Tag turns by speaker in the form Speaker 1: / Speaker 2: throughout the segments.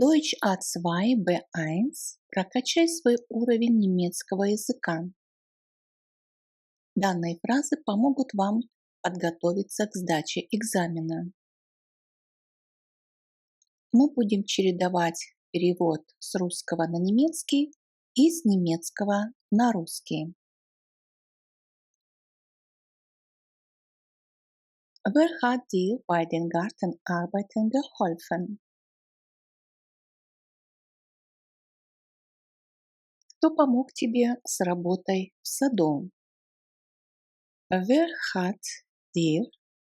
Speaker 1: Deutsch A2, B1. Прокачай свой уровень немецкого языка. Данные фразы помогут вам подготовиться к сдаче экзамена. Мы будем чередовать перевод с русского на немецкий и с немецкого на русский. Wer hat dir bei den Gartenarbeiten geholfen? Кто помог тебе с работой в саду? Wer hat dir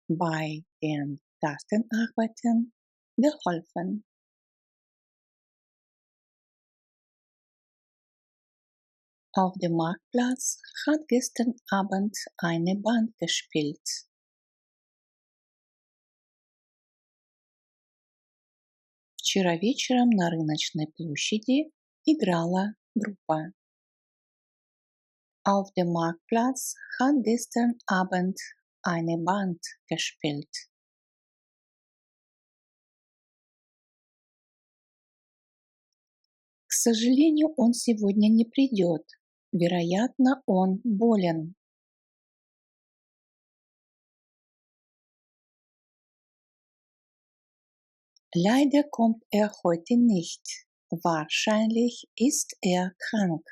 Speaker 1: bei den Gartenarbeiten geholfen? Auf dem Marktplatz hat gestern Abend eine Band gespielt. Вчера вечером на рыночной площади играла группа. Auf dem Marktplatz hat gestern Abend eine Band gespielt. К сожалению, он сегодня не придет. Вероятно, он болен. Leider kommt er heute nicht. Wahrscheinlich ist er krank.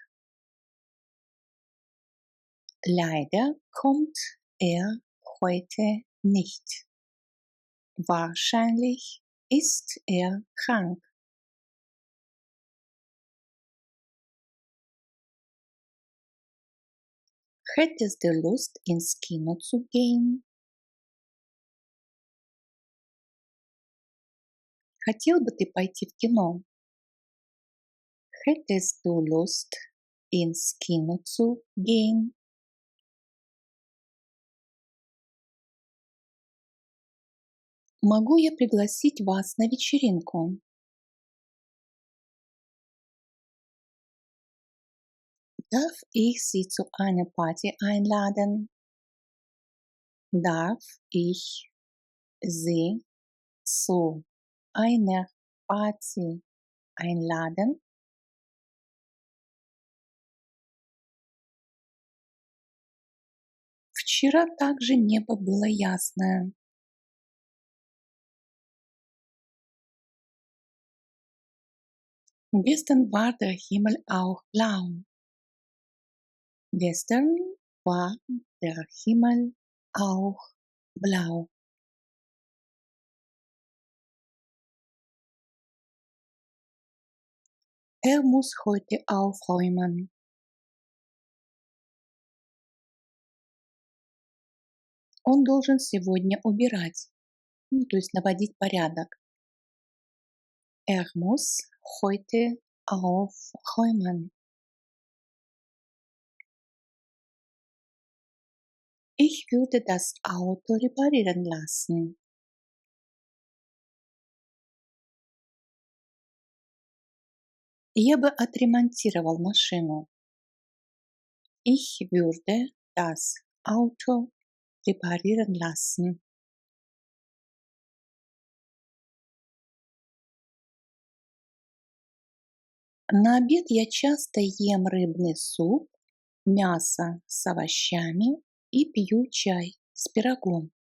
Speaker 1: Leider kommt er heute nicht. Wahrscheinlich ist er krank. Hättest du Lust, ins Kino zu gehen? Хотел бы ты пойти в кино? Hättest du Lust, ins Kino zu gehen? Могу я пригласить вас на вечеринку? Darf ich Sie zu einer Party einladen? Darf ich Sie zu einer Party einladen? Вчера также небо было ясное. Gestern war der Himmel auch blau. Gestern war der Himmel auch blau. Er muss heute aufräumen. Он должен сегодня убирать, то есть наводить порядок. Er muss heute aufräumen. Ich würde das Auto reparieren lassen. Я бы отремонтировал машину. Ich würde das Auto reparieren lassen. На обед я часто ем рыбный суп, мясо с овощами и пью чай с пирогом.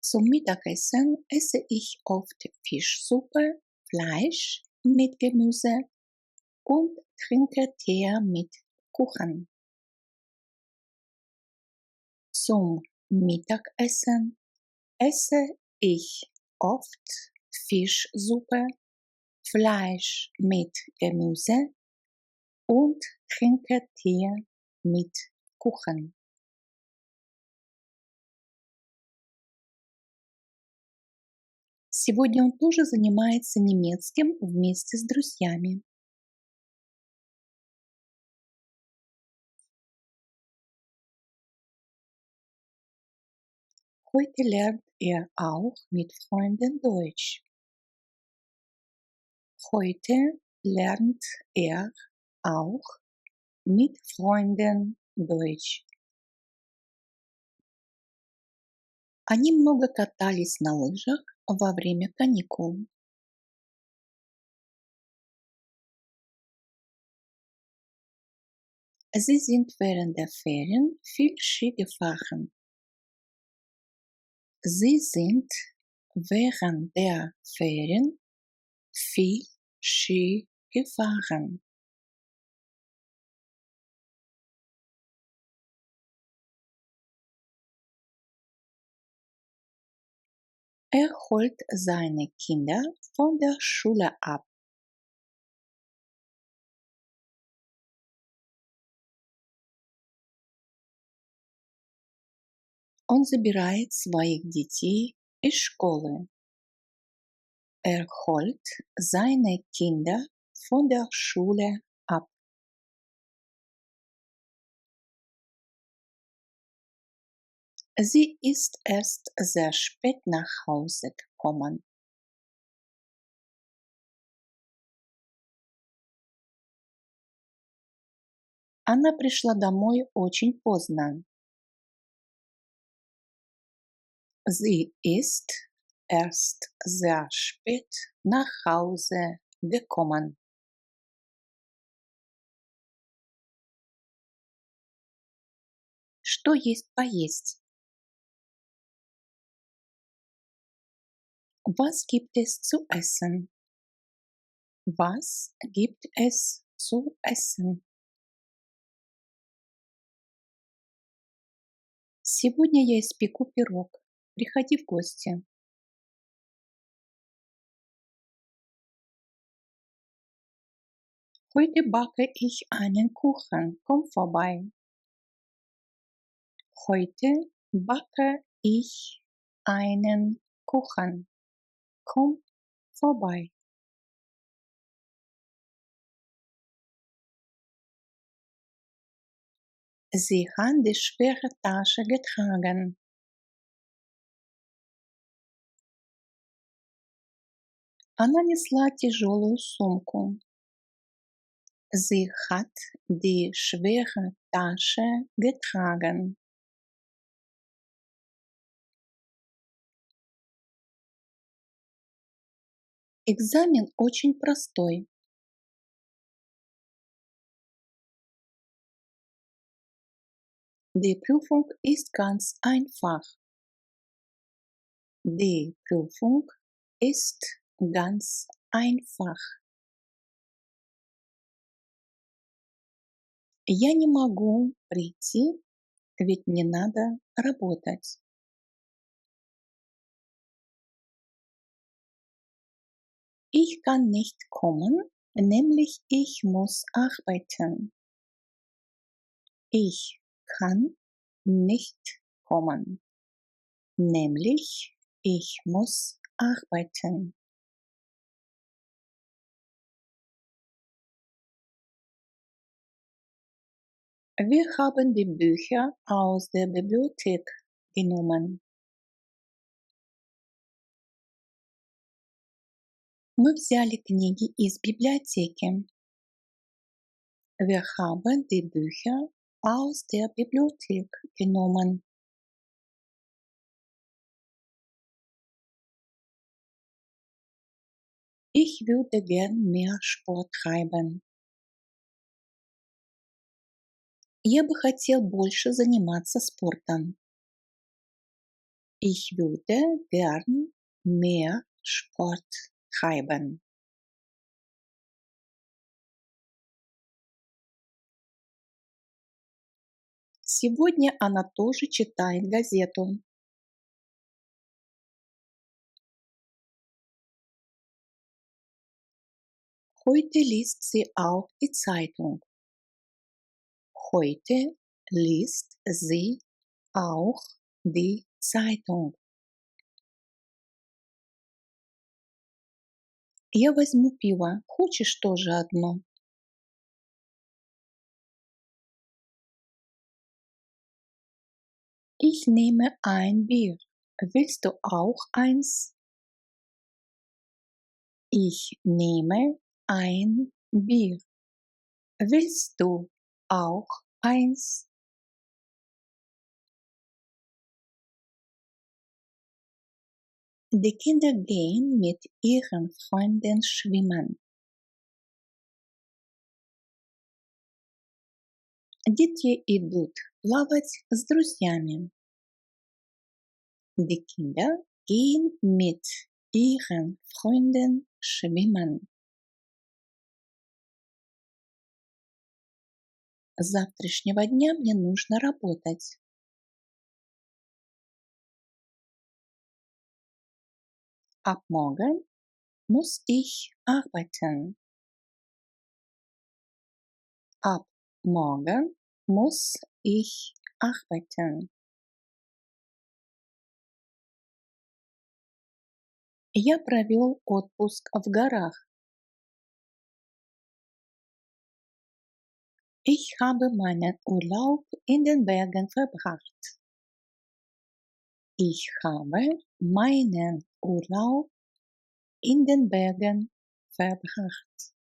Speaker 1: Zum Mittagessen esse ich oft Fischsuppe, Fleisch mit Gemüse und trinke Tee mit Kuchen. Zum Mittagessen esse ich oft Fischsuppe, Fleisch mit Gemüse und trinke Tee mit Kuchen. Сегодня он тоже занимается немецким вместе с друзьями. Heute lernt er auch mit Freunden Deutsch. Heute lernt er auch mit Freunden Deutsch. Они много катались на лыжах во время каникул. Sie sind während der Ferien viel Ski gefahren. Sie sind während der Ferien viel Ski gefahren. Er holt seine Kinder von der Schule ab. Он забирает своих детей из школы. Er holt seine Kinder von der Schule ab. Sie ist erst sehr spät nach Hause gekommen. Она пришла домой очень поздно. Sie ist erst sehr spät nach Hause gekommen. Что есть поесть? Was gibt es zu essen? Was gibt es zu essen? Сегодня я испеку пирог. Приходи в гости. Heute backe ich einen Kuchen. Komm vorbei. Heute backe ich einen Kuchen. Komm vorbei. Sie hat die schwere Tasche getragen. Она несла тяжелую сумку. Sie hat die schwere Tasche getragen. Экзамен очень простой. Die Prüfung ist ganz einfach. Die Prüfung ist ganz einfach. Я не могу прийти, ведь мне надо работать. Ich kann nicht kommen, nämlich ich muss arbeiten. Ich kann nicht kommen, nämlich ich muss arbeiten. Wir haben die Bücher aus der Bibliothek genommen. Мы взяли книги из библиотеки. Wir haben die Bücher aus der Bibliothek genommen. Ich würde gern mehr Sport treiben. Я бы хотел больше заниматься спортом. Ich würde gern mehr Sport treiben. Сегодня она тоже читает газету. Heute liest sie auch die Zeitung. Heute liest sie auch die Zeitung. Я возьму пиво. Хочешь тоже одно? Ich nehme ein Bier. Willst du auch eins? Ich nehme ein Bier. Willst du auch eins? Die Kinder gehen mit ihren Freunden schwimmen. Дети идут плавать с друзьями. Die Kinder gehen mit ihren Freunden schwimmen. С завтрашнего дня мне нужно работать. Ab morgen muss ich arbeiten. Ab morgen muss ich arbeiten. Я провел отпуск в горах. Ich habe meinen Urlaub in den Bergen verbracht. Ich habe meinen Urlaub in den Bergen verbracht.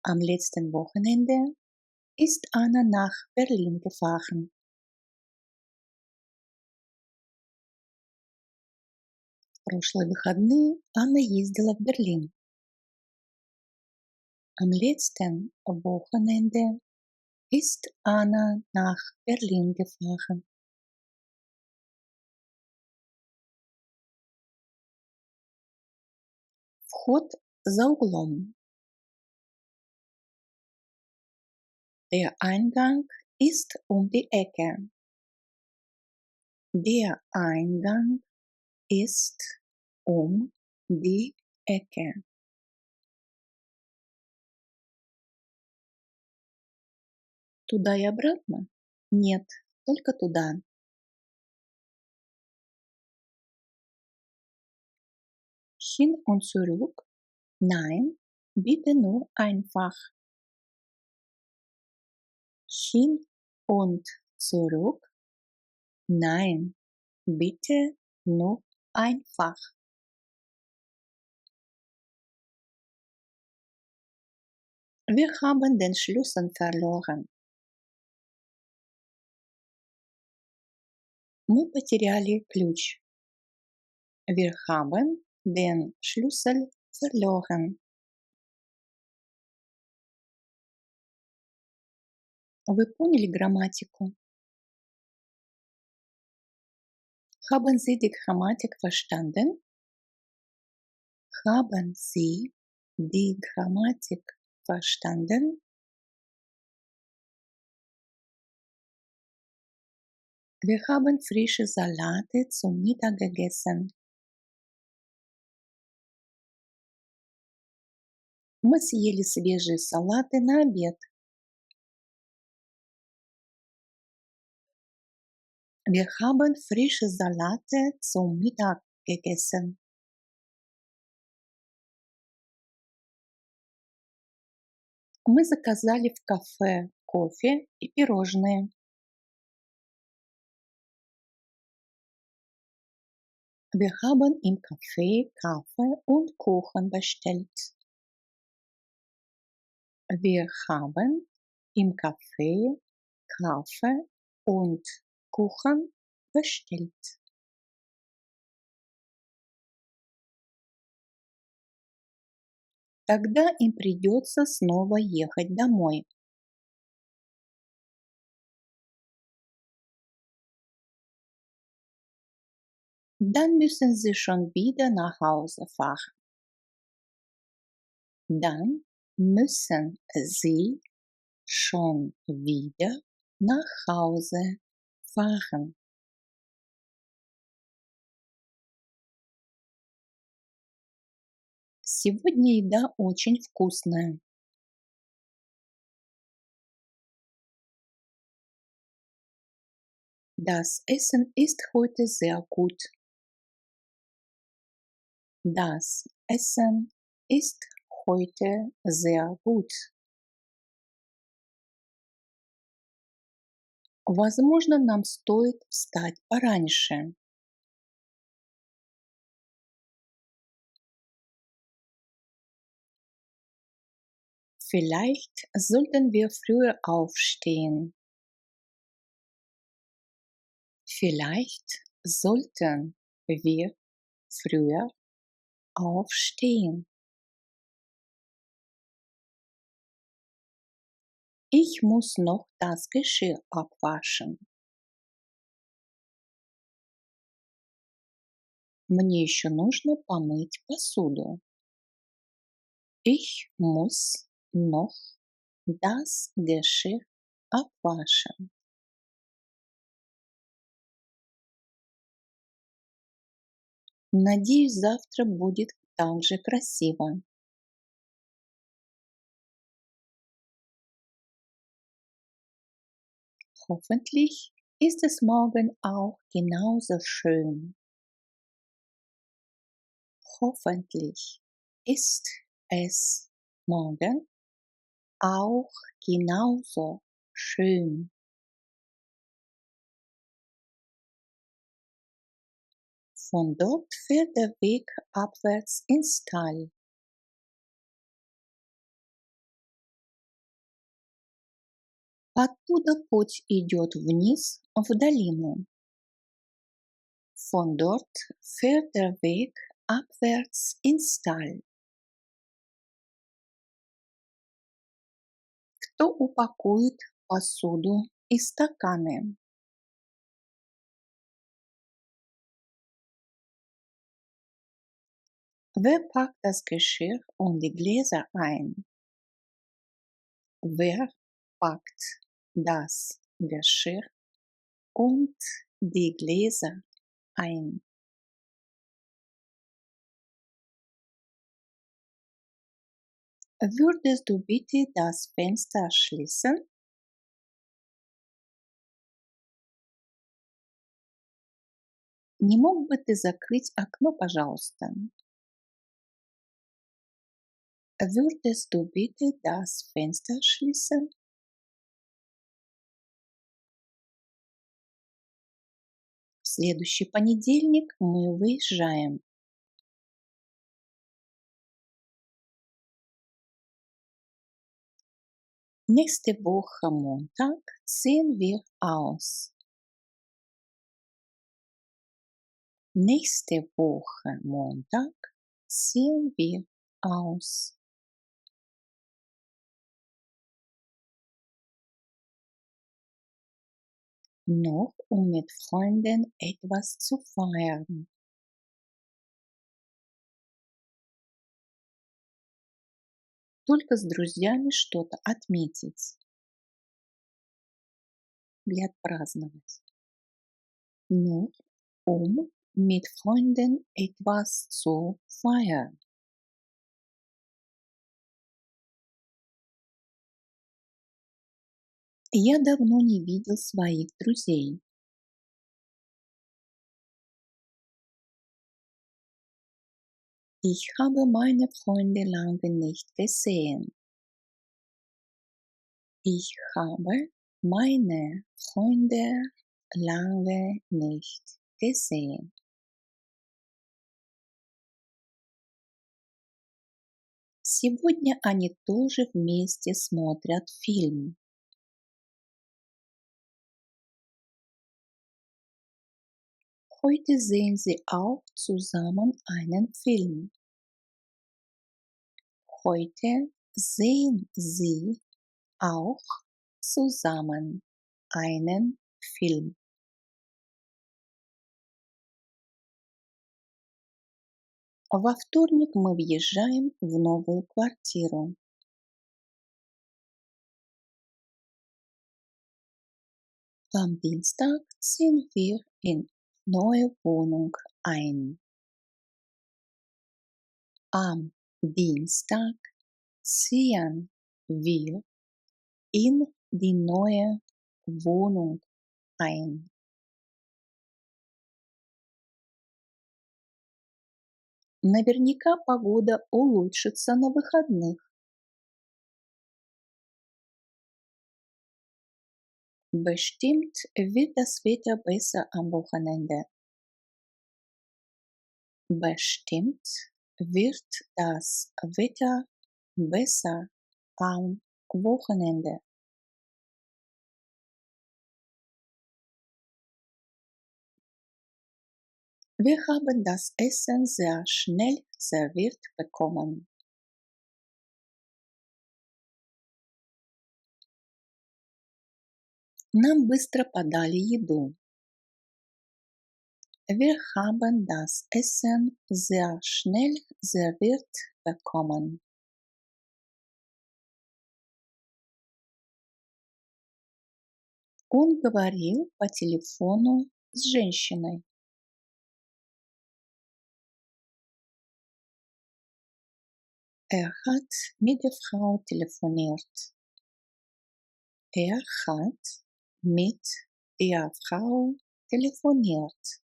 Speaker 1: Am letzten Wochenende ist Anna nach Berlin gefahren. В прошлые выходные Анна ездила в Берлин. Am letzten Wochenende ist Anna nach Berlin gefahren. Вход за углом. Der Eingang ist um die Ecke. Der Eingang ist um die Ecke. Туда и обратно? Нет, только туда. Hin und zurück? Nein, bitte nur einfach. Hin und zurück? Nein, bitte nur einfach. Wir haben den Schlüssel verloren. Мы потеряли ключ. Wir haben den Schlüssel verloren. Вы поняли грамматику? Haben Sie die Grammatik verstanden? Haben Sie die Grammatik verstanden? Wir haben frische Salate zum Mittag gegessen. Мы съели свежие салаты на обед. Wir haben frische Salate zum Mittag gegessen. Мы заказали в кафе кофе и пирожные. Wir haben im Café Kaffee und Kuchen bestellt. Wir haben im Café Kaffee und Kuchen bestellt. Тогда им придется снова ехать домой. Dann müssen sie schon wieder nach Hause fahren. Dann müssen sie schon wieder nach Hause fahren. Сегодня еда очень вкусная. Das Essen ist heute sehr gut. Das Essen ist heute sehr gut. Возможно, нам стоит встать пораньше. Vielleicht sollten wir früher aufstehen. Vielleicht sollten wir früher aufstehen. Ich muss noch das Geschirr abwaschen. Мне еще нужно помыть посуду. Ich muss noch das Geschirr abwaschen. Надеюсь, завтра будет так же красиво. Hoffentlich ist es morgen auch genauso schön. Hoffentlich ist es morgen auch genauso schön. Von dort führt der Weg abwärts ins Tal. Оттуда путь идет вниз в долину. Von dort führt der Weg abwärts ins Tal. Кто упакует посуду и стаканы? Wer packt das Geschirr und die Gläser ein? Wer packt das Geschirr und die Gläser ein? Würdest du bitte das Fenster schließen? Не мог бы ты закрыть окно, пожалуйста? Würdest du bitte das Fenster schließen? В следующий понедельник мы выезжаем. Nächste Woche Montag ziehen wir aus. Nächste Woche Montag ziehen wir aus. Noch um mit Freunden etwas zu feiern. Только с друзьями что-то отметить. Или отпраздновать. Noch um mit Freunden etwas zu feiern. Я давно не видел своих друзей. Ich habe meine Freunde lange nicht gesehen. Ich habe meine Freunde lange nicht gesehen. Сегодня они тоже вместе смотрят фильм. Heute sehen sie auch zusammen einen Film. Heute sehen sie auch zusammen einen Film. Во вторник мы въезжаем в новую квартиру. Am Dienstag ziehen wir in neue Wohnung ein. Am Dienstag ziehen wir in die neue Wohnung ein. Наверняка погода улучшится на выходных. Bestimmt wird das Wetter besser am Wochenende. Bestimmt wird das Wetter besser am Wochenende. Wir haben das Essen sehr schnell serviert bekommen. Нам быстро подали еду. Wir haben das Essen sehr schnell serviert bekommen. Он говорил по телефону с женщиной. Er hat mit der Frau telefoniert. Er hat mit der Frau telefoniert.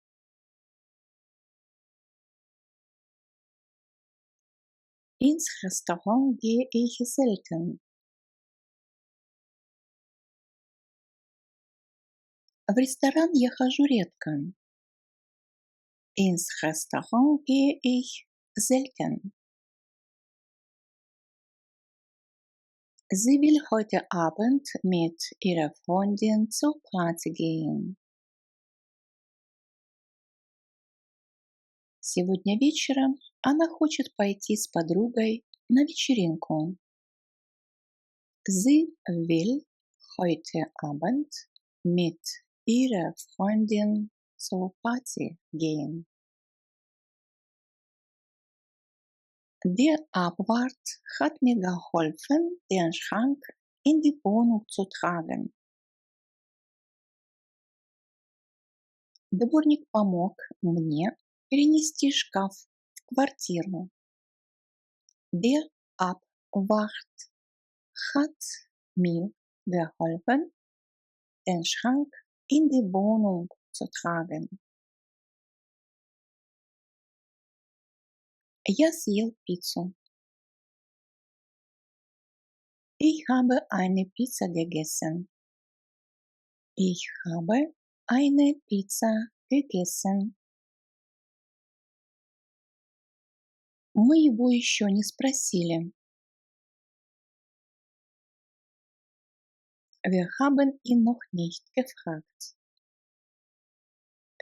Speaker 1: Ins Restaurant gehe ich selten. В ресторан я хожу редко. Ins Restaurant gehe ich selten. Sie will heute Abend mit ihrer Freundin zur Party gehen. Сегодня вечером она хочет пойти с подругой на вечеринку. Sie will heute Abend mit ihrer Freundin zur Party gehen. Der Abwart hat mir geholfen, den Schrank in die Wohnung zu tragen. Дворник помог мне перенести шкаф в квартиру. Der Abwart hat mir geholfen, den Schrank in die Wohnung zu tragen. Я съел пиццу. Ich habe eine Pizza gegessen. Ich habe eine Pizza gegessen. Мы его еще не спросили. Wir haben ihn noch nicht gefragt.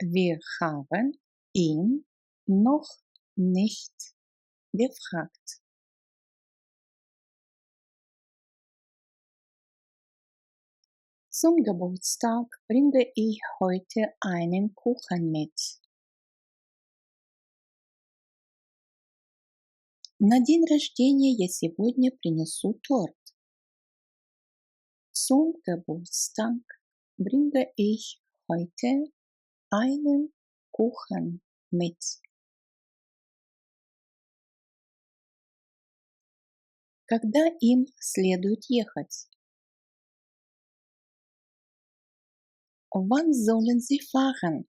Speaker 1: Wir haben ihn noch nicht gefragt. Zum Geburtstag bringe ich heute einen Kuchen mit. На день рождения я сегодня принесу торт. Zum Geburtstag bringe ich heute einen Kuchen mit. Когда им следует ехать? Wann sollen sie fahren?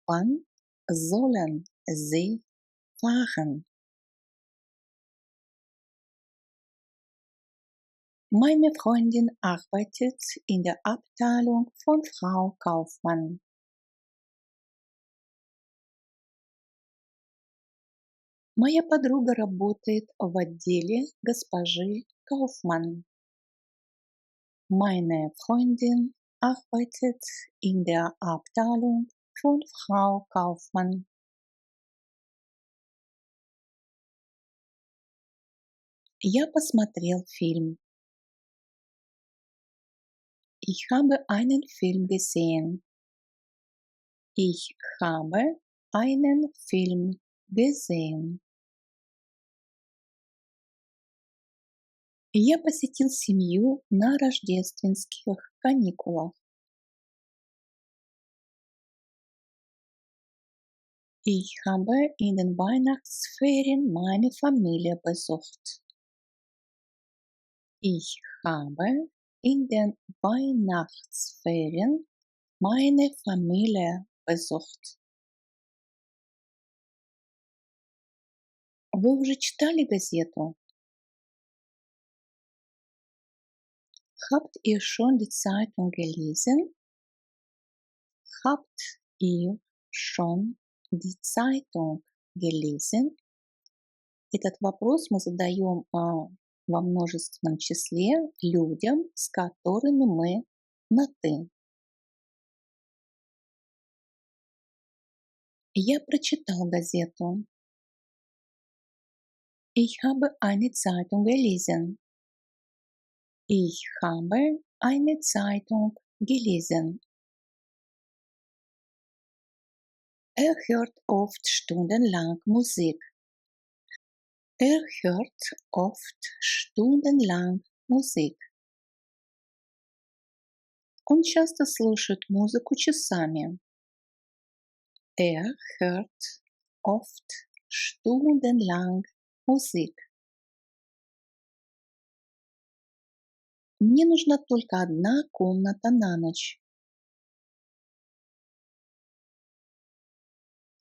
Speaker 1: Wann sollen sie fahren? Meine Freundin arbeitet in der Abteilung von Frau Kaufmann. Моя подруга работает в отделе госпожи Kaufmann. Meine Freundin arbeitet in der Abteilung von Frau Kaufmann. Я посмотрел фильм. Ich habe einen Film gesehen. Ich habe einen Film gesehen. Я посетил семью на рождественских каникулах. Ich habe in den Weihnachtsferien meine Familie besucht. Ich habe in den Weihnachtsferien meine Familie besucht. Вы уже читали газету? Habt ihr schon die Zeitung gelesen? Habt ihr schon die Zeitung gelesen? Этот вопрос мы задаем во множественном числе людям, с которыми мы на «ты». Я прочитал газету. Ich habe eine Zeitung gelesen. Ich habe eine Zeitung gelesen. Er hört oft stundenlang Musik. Er hört oft stundenlang Musik. Он часто слушает музыку часами. Er hört oft stundenlang Musik. Мне нужна только одна комната на ночь.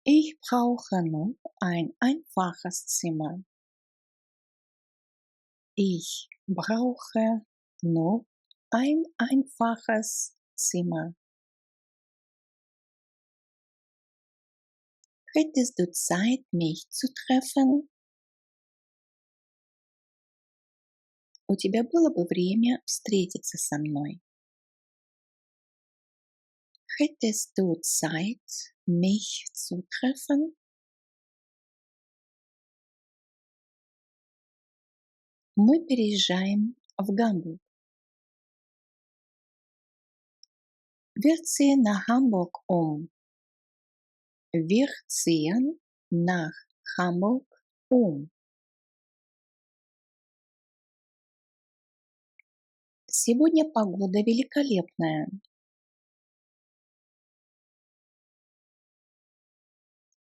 Speaker 1: Ich brauche nur ein einfaches Zimmer. Ich brauche nur ein einfaches Zimmer. Hättest du Zeit, mich zu treffen? У тебя было бы время встретиться со мной. Hättest du Zeit, mich zu treffen? Мы переезжаем в Гамбург. Wir ziehen nach Hamburg um. Wir ziehen nach Hamburg um. Сегодня погода великолепная.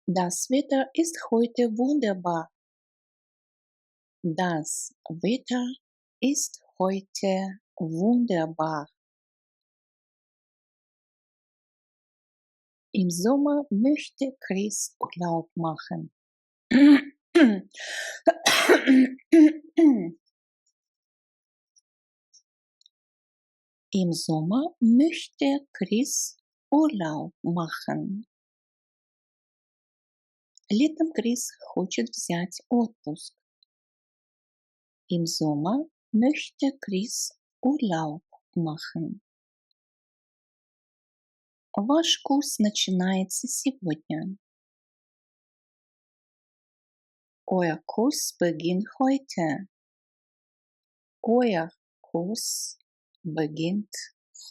Speaker 1: Das Wetter ist heute wunderbar. Das Wetter ist heute wunderbar. Im Sommer möchte Chris Urlaub machen. Im Sommer möchte Chris Urlaub machen. Летом Крис хочет взять отпуск. Im Sommer möchte Chris Urlaub machen. Ваш курс начинается сегодня. Euer Kurs beginnt heute. Euer Kurs beginnt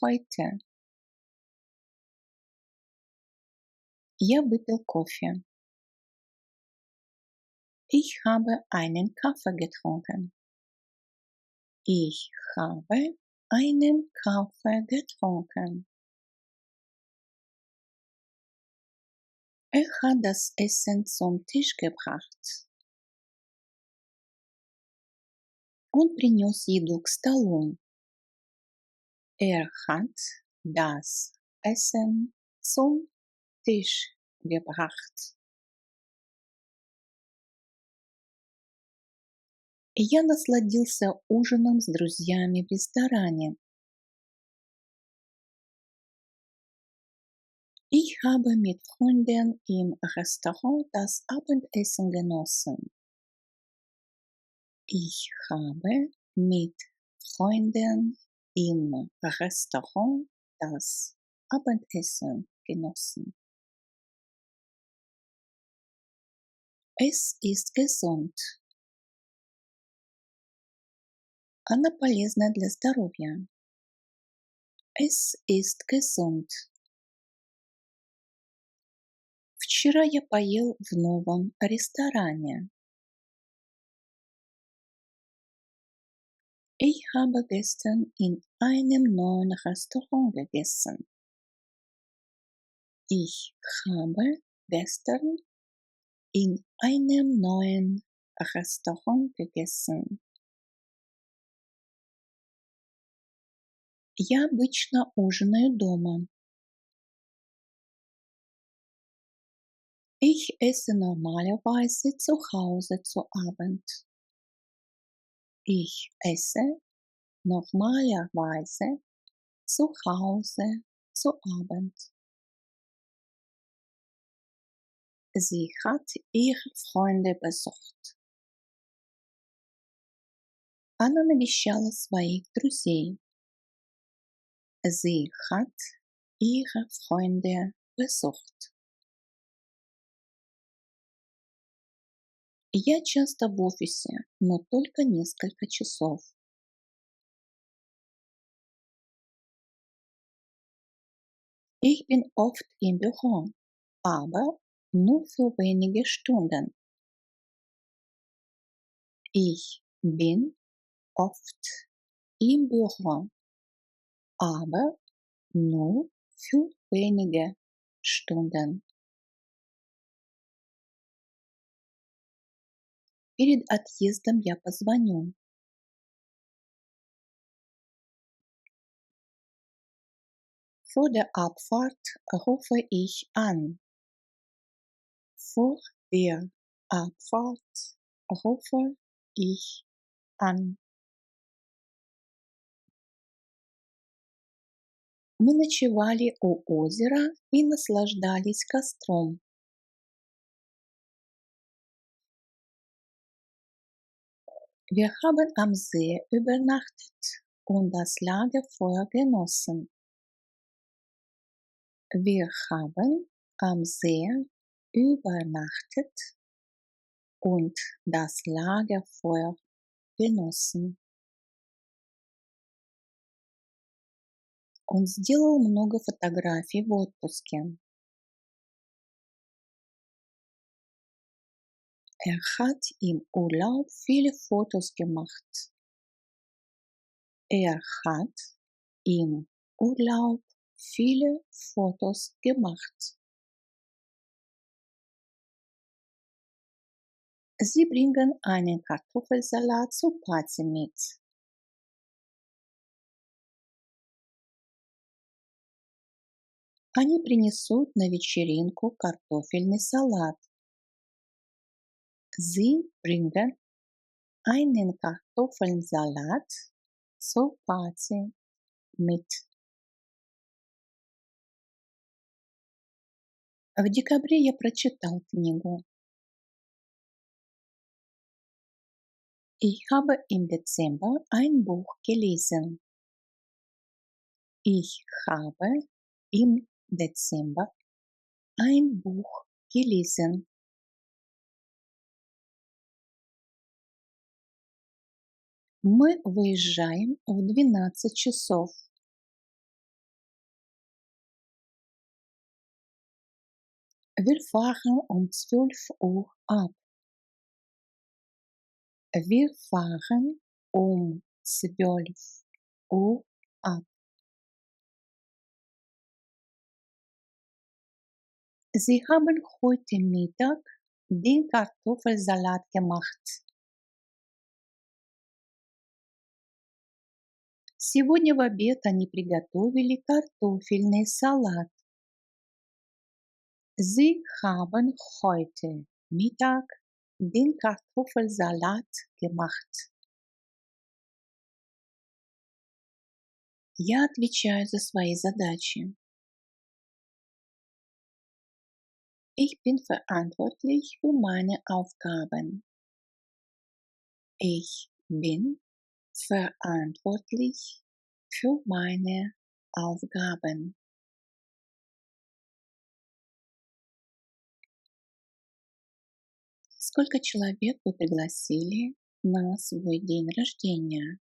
Speaker 1: heute. Я выпил кофе. Ich habe einen Kaffee getrunken. Ich habe einen Kaffee getrunken. Er hat das Essen zum Tisch gebracht. Он принес еду к столу. Er hat das Essen zum Tisch gebracht. Я насладился ужином с друзьями в ресторане. Ich habe mit Freunden im Restaurant das Abendessen genossen. Ich habe mit Freunden im Restaurant das Abendessen genossen. Es ist gesund. Она полезна для здоровья. Es ist gesund. Вчера я поел в новом ресторане. Ich habe gestern in einem neuen Restaurant gegessen. Ich habe gestern in einem neuen Restaurant gegessen. Я обычно ужинаю дома. Ich esse normalerweise zu Hause zu Abend. Ich esse normalerweise zu Hause zu Abend. Sie hat ihre Freunde besucht. Она навещала своих друзей. Sie hat ihre Freunde besucht. Я часто в офисе, но только несколько часов. Ich bin oft im Büro, aber nur für wenige Stunden. Ich bin oft im Büro, aber nur für wenige Stunden. Перед отъездом я позвоню. Vor der Abfahrt rufe ich an. Vor der Abfahrt rufe ich an. Мы ночевали у озера и наслаждались костром. Wir haben am See übernachtet und das Lagerfeuer genossen. Wir haben am See übernachtet und das Lagerfeuer genossen. Он сделал много фотографий в отпуске. Er hat im Urlaub viele Fotos gemacht. Er hat im Urlaub viele Fotos gemacht. Sie bringen einen Kartoffelsalat zur Party mit. Они принесут на вечеринку картофельный салат. Sie bringen einen Kartoffelsalat zur Party mit. В декабре я прочитал книгу. Ich habe im Dezember ein Buch gelesen. Ich habe im Dezember ein Buch gelesen. Мы выезжаем в 12 часов. Wir fahren um 12 Uhr ab. Wir fahren um 12 Uhr ab. Sie haben heute Mittag den Kartoffelsalat gemacht. Сегодня в обед они приготовили картофельный салат. Sie haben heute Mittag den Kartoffelsalat gemacht. Я отвечаю за свои задачи. Ich bin verantwortlich für meine Aufgaben. Ich bin verantwortlich für meine Aufgaben. Сколько человек вы пригласили на свой день рождения?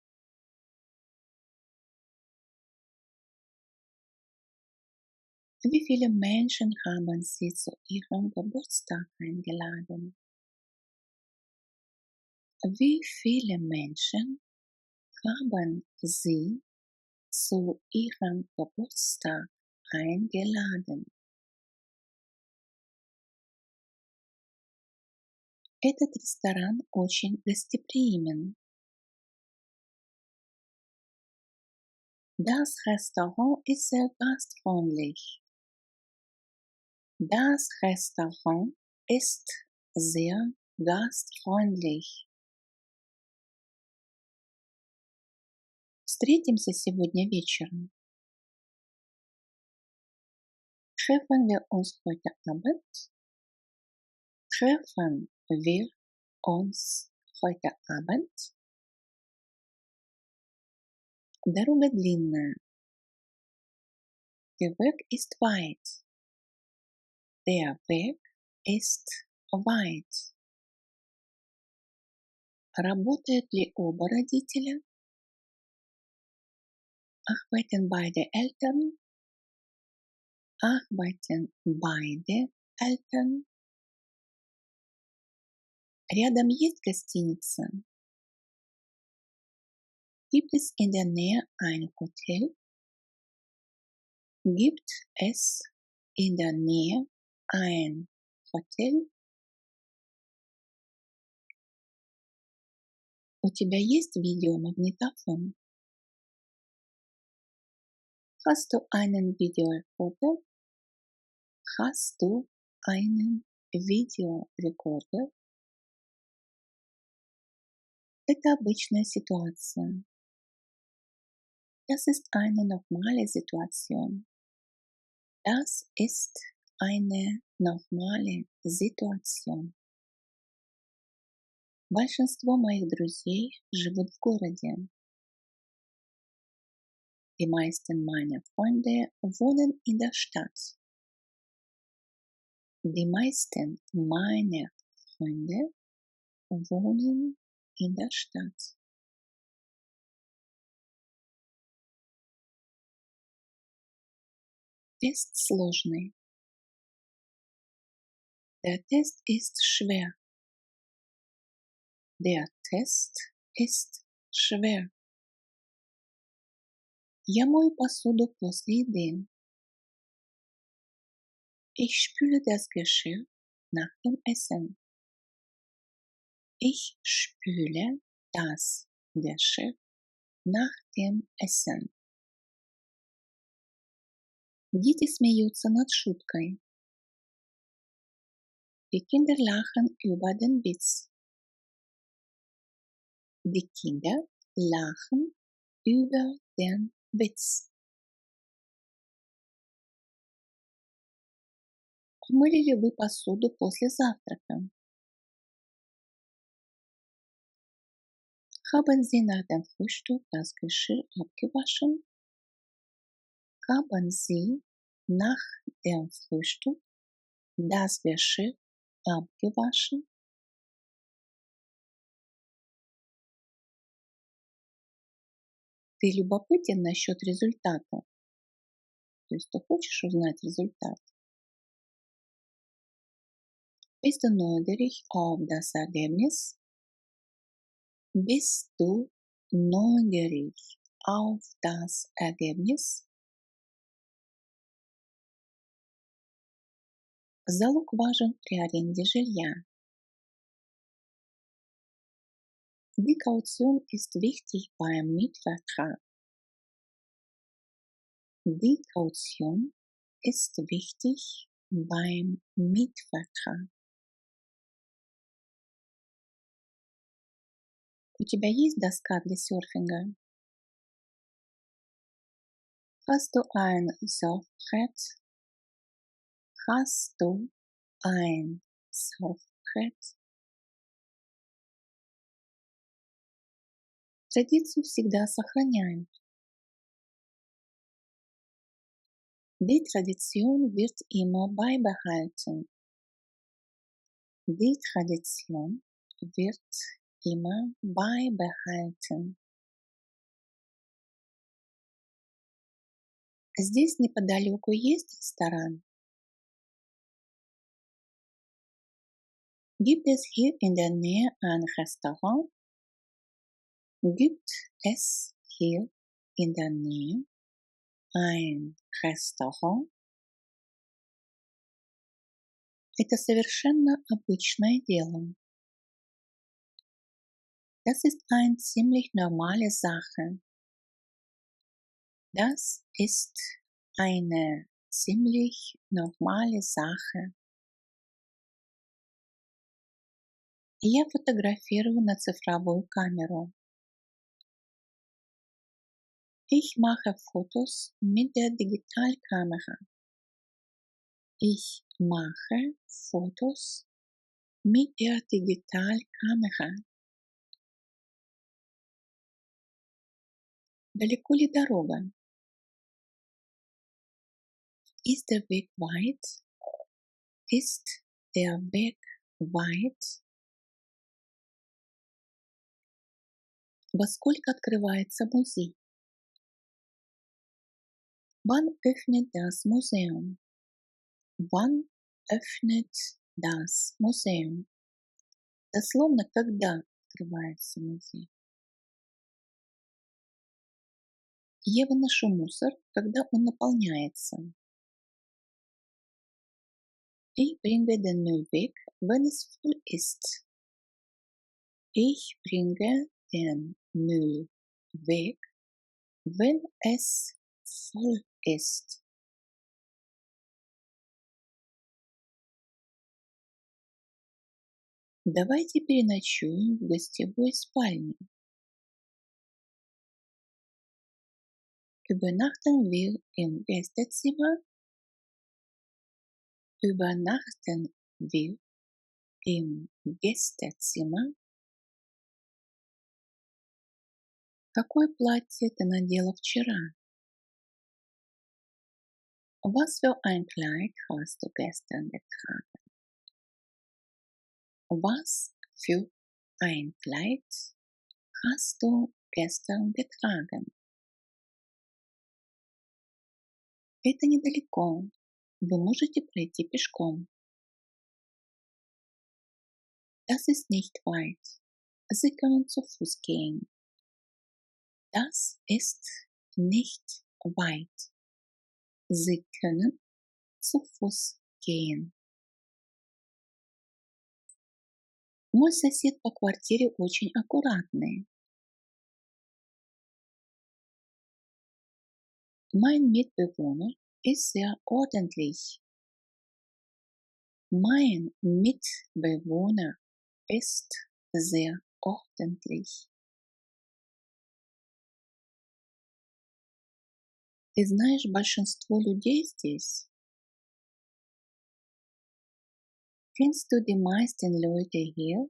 Speaker 1: Wie viele Menschen haben Sie zu Ihrem Geburtstag eingeladen? Wie viele Menschen haben Sie zu Ihrem Geburtstag eingeladen? Этот ресторан очень гостеприимен. Das Restaurant ist sehr gastfreundlich. Das Restaurant ist sehr gastfreundlich. Встретимся сегодня вечером. Treffen wir uns heute Abend? Treffen wir uns heute Abend? Дорога длинная. Der Weg ist weit. Der Weg ist weit. Работают ли оба родителя? Arbeiten beide Eltern? Arbeiten beide Eltern? Рядом есть гостиница? Gibt es in der Nähe ein Hotel? Gibt es in der Nähe ein Hotel? У тебя есть видеомагнитофон? Hast du einen Videorekorder? Hast du einen Videorekorder? Это обычная ситуация. Das ist eine normale Situation. Das ist eine normale Situation. Большинство моих друзей живут в городе. Die meisten meiner Freunde wohnen in der Stadt. Die meisten meiner Freunde wohnen in der Stadt. Тест сложный. Der Test ist schwer. Der Test ist schwer. Я мою посуду после еды. Ich spüle das Geschirr nach dem Essen. Ich spüle das Geschirr nach dem Essen. Дети смеются над шуткой. Die Kinder lachen über den Witz. Die Kinder lachen über den Witz. Помыли ли вы посуду после завтрака? Haben Sie nach dem Frühstück das Geschirr abgewaschen? Haben Sie nach dem Frühstück das Geschirr abgewaschen? Ты любопытен насчет результата? То есть ты хочешь узнать результат? Bist du neugierig auf das Ergebnis? Bist du neugierig auf das Ergebnis? Залог важен при аренде жилья. Die Kaution ist wichtig beim Mietvertrag. Die Kaution ist wichtig beim Mietvertrag. У тебя есть доска для серфинга? Hast du ein Surfbrett? Hast du ein Surfbrett? Традицию всегда сохраняют. Die Tradition wird immer beibehalten. Die Tradition wird immer beibehalten. Здесь неподалеку есть ресторан? Gibt es hier in der Nähe ein Restaurant? Gibt es hier in der Nähe ein Restaurant? Это совершенно обычное дело. Das ist eine ziemlich normale Sache. Das ist eine ziemlich normale Sache. Я фотографирую на цифровую камеру. Ich mache Fotos mit der Digitalkamera. Ich mache Fotos mit der Digitalkamera. Далеко ли дорога? Ist der Weg weit? Ist der Weg weit? Во сколько открывается музей? Wann öffnet das Museum? Wann öffnet das Museum? Дословно, когда открывается музей. Я выношу мусор, когда он наполняется. Ich bringe den Müll weg, wenn es voll ist. Ich bringe den Müll weg, wenn es voll ist. Давайте переночуем в гостевой спальне. Übernachten wir im Gästezimmer? Übernachten wir im Gästezimmer? Какое платье ты надела вчера? Was für ein Kleid hast du gestern getragen? Was für ein Kleid hast du gestern getragen? Это недалеко. Вы можете пройти пешком. Das ist nicht weit. Sie können zu Fuß gehen. Das ist nicht weit. Sie können zu Fuß gehen. Мой сосед по квартире очень аккуратный. Mein Mitbewohner ist sehr ordentlich. Mein Mitbewohner ist sehr ordentlich. Ты знаешь большинство людей здесь? Kennst du die meisten Leute hier?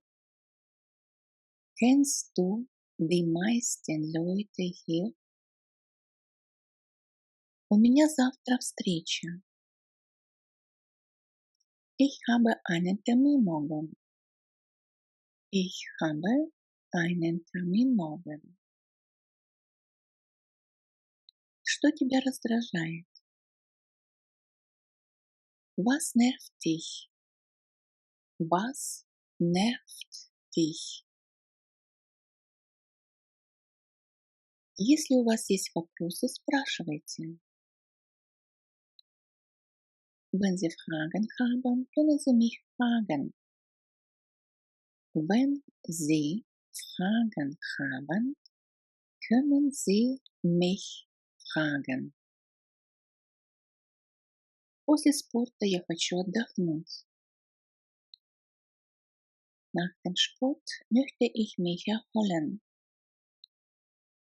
Speaker 1: Kennst du die meisten Leute hier? У меня завтра встреча. Ich habe einen Termin morgen. Ich habe einen Termin morgen. Что тебя раздражает? Was nervt dich? Was nervt dich? Если у вас есть вопросы, спрашивайте. Wenn Sie Fragen haben, können Sie mich fragen. Wenn Sie Fragen haben, können Sie mich fragen. После спорта я хочу отдохнуть. Nach dem Sport möchte ich mich erholen.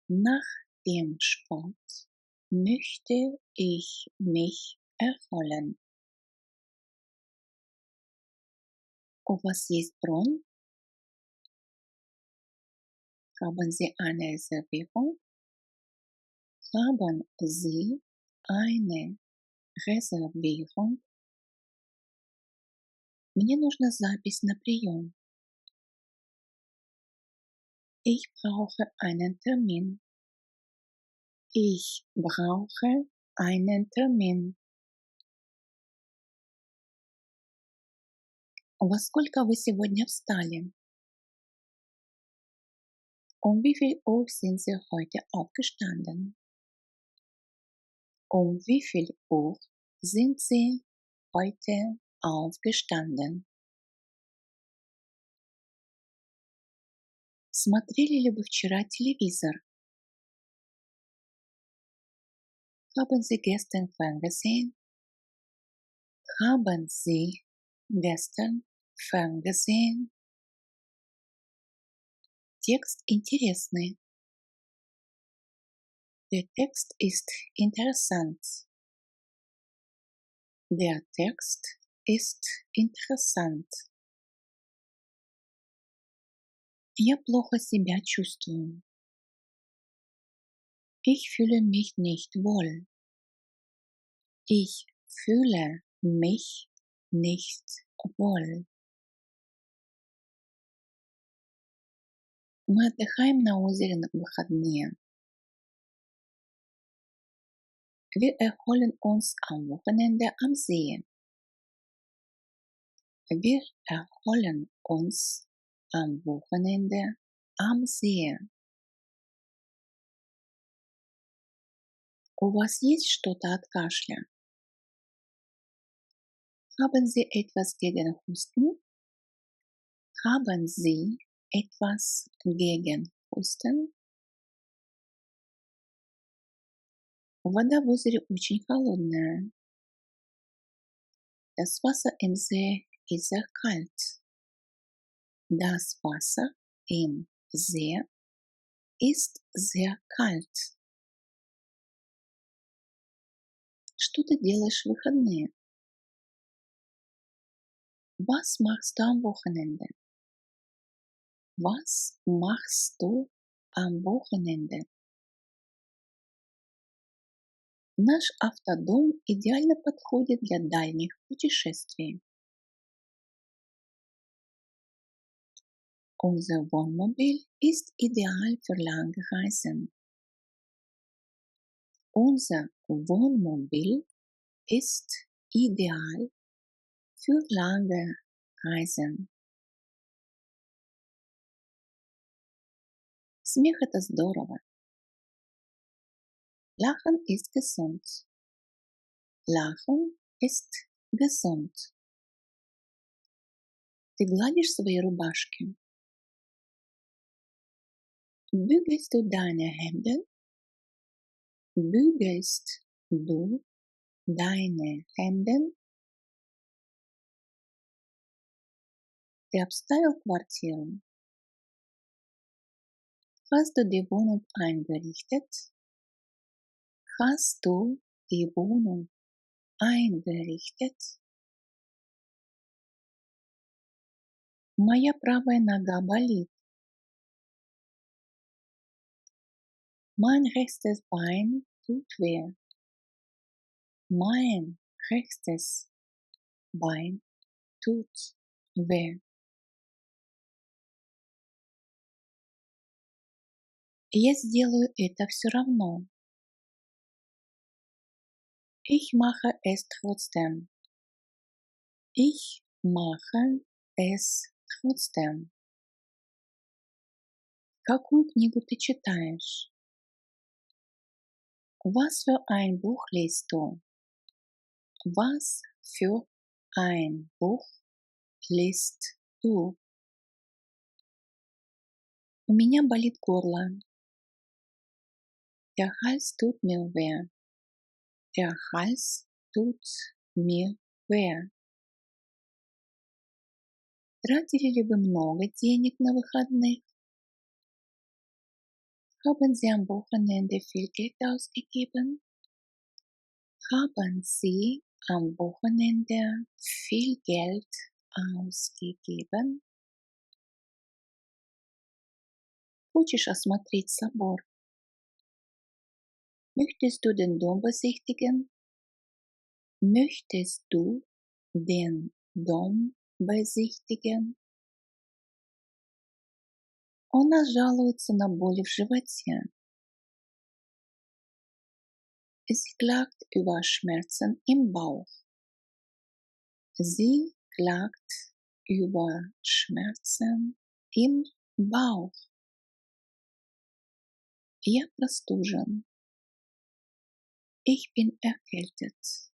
Speaker 1: Nach dem Sport möchte ich mich erholen. У вас есть бронь? Haben Sie eine Reservierung? Haben Sie eine Reservierung? Мне нужна запись на прием. Ich brauche einen Termin. Ich brauche einen Termin. Во сколько вы сегодня встали? Um wie viel Uhr sind Sie heute aufgestanden? Um wie viel Uhr sind Sie heute aufgestanden? Смотрели ли вы вчера телевизор? Haben Sie gestern ferngesehen? Haben Sie gestern ferngesehen? Текст интересный. Der Text ist interessant. Der Text ist interessant. Я плохо себя чувствую. Ich fühle mich nicht wohl. Ich fühle mich nicht wohl. Мы отдыхаем на озере на выходные. Wir erholen uns am Wochenende am See. Wir erholen uns am Wochenende am See. У вас есть что-то от кашля? Haben Sie etwas gegen Husten? Haben Sie etwas gegen Husten? Вода в озере очень холодная. Das Wasser im See ist sehr kalt. Das Wasser im See ist sehr kalt. Что ты делаешь в выходные? Was machst du am Wochenende? Was machst du am Wochenende? Наш автодом идеально подходит для дальних путешествий. Unser Wohnmobil ist ideal für lange Reisen. Unser Wohnmobil ist ideal für lange Reisen. Смех – это здорово. Lachen ist gesund. Lachen ist gesund. Ты гладишь свои рубашки? Bügelst du deine Hemden? Bügelst du deine Hemden? Ты обставил квартиру? Hast du die Wohnung eingerichtet? Hast du die Wohnung eingerichtet? Моя правая нога болит. Mein rechtes Bein tut weh. Mein rechtes Bein tut weh. Я сделаю это все равно. Ich mache es trotzdem. Ich mache es trotzdem. Какую книгу ты читаешь? Was für ein Buch liest du? Was für ein Buch liest du? У меня болит горло. Der Hals tut mir weh. Der Hals tut mir weh. Тратили ли вы много денег на выходных? Haben Sie am Wochenende viel Geld ausgegeben? Haben Sie am Wochenende viel Geld ausgegeben? Хочешь осмотреть собор? Möchtest du den Dom besichtigen? Möchtest du den Dom besichtigen? Она жалуется на боли в животе. Sie klagt über Schmerzen im Bauch. Sie klagt über Schmerzen im Bauch. Я простужен. Ich bin erkältet.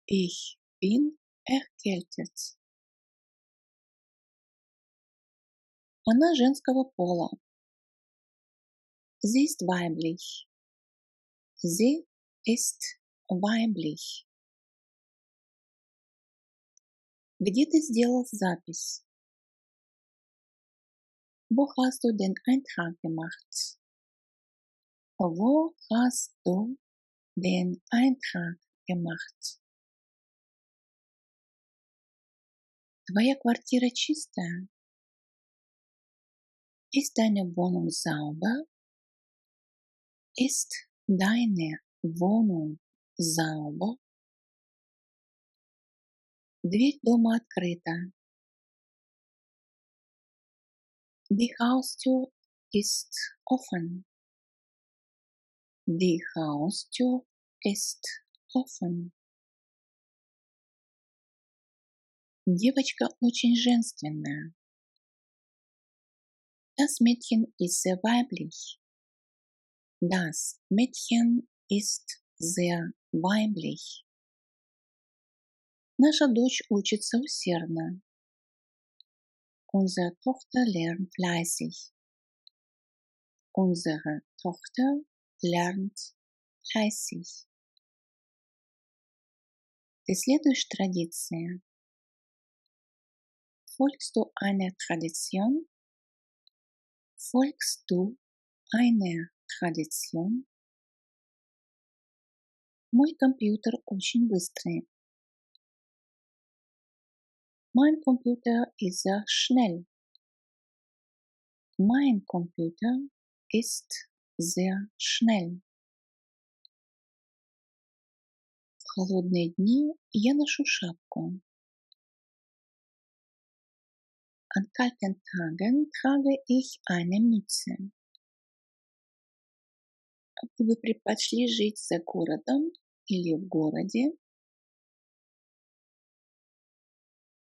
Speaker 1: Ich bin erkältet. Она женского пола. Sie ist weiblich. Sie ist weiblich. Где ты сделал запись? Wo hast du den Eintrag gemacht? Wo hast du den Eintrag gemacht? Твоя квартира чистая? Ist deine Wohnung sauber? Ist deine Wohnung sauber? Дверь дома открыта. Die Haustür ist offen. Die Haustür ist offen. Девочка очень женственная. Das Mädchen ist sehr weiblich. Das Mädchen ist sehr weiblich. Наша дочь учится усердно. Unsere Tochter lernt fleißig. Unsere Tochter lernt fleißig. Ты следуешь традиции? Folgst du einer Tradition? Folgst du einer Tradition? Мой компьютер очень быстрый. Mein Computer ist sehr schnell. Mein Computer ist sehr schnell. В холодные дни я ношу шапку. An kalten Tagen trage ich eine Mütze. Вы бы предпочли жить за городом или в городе?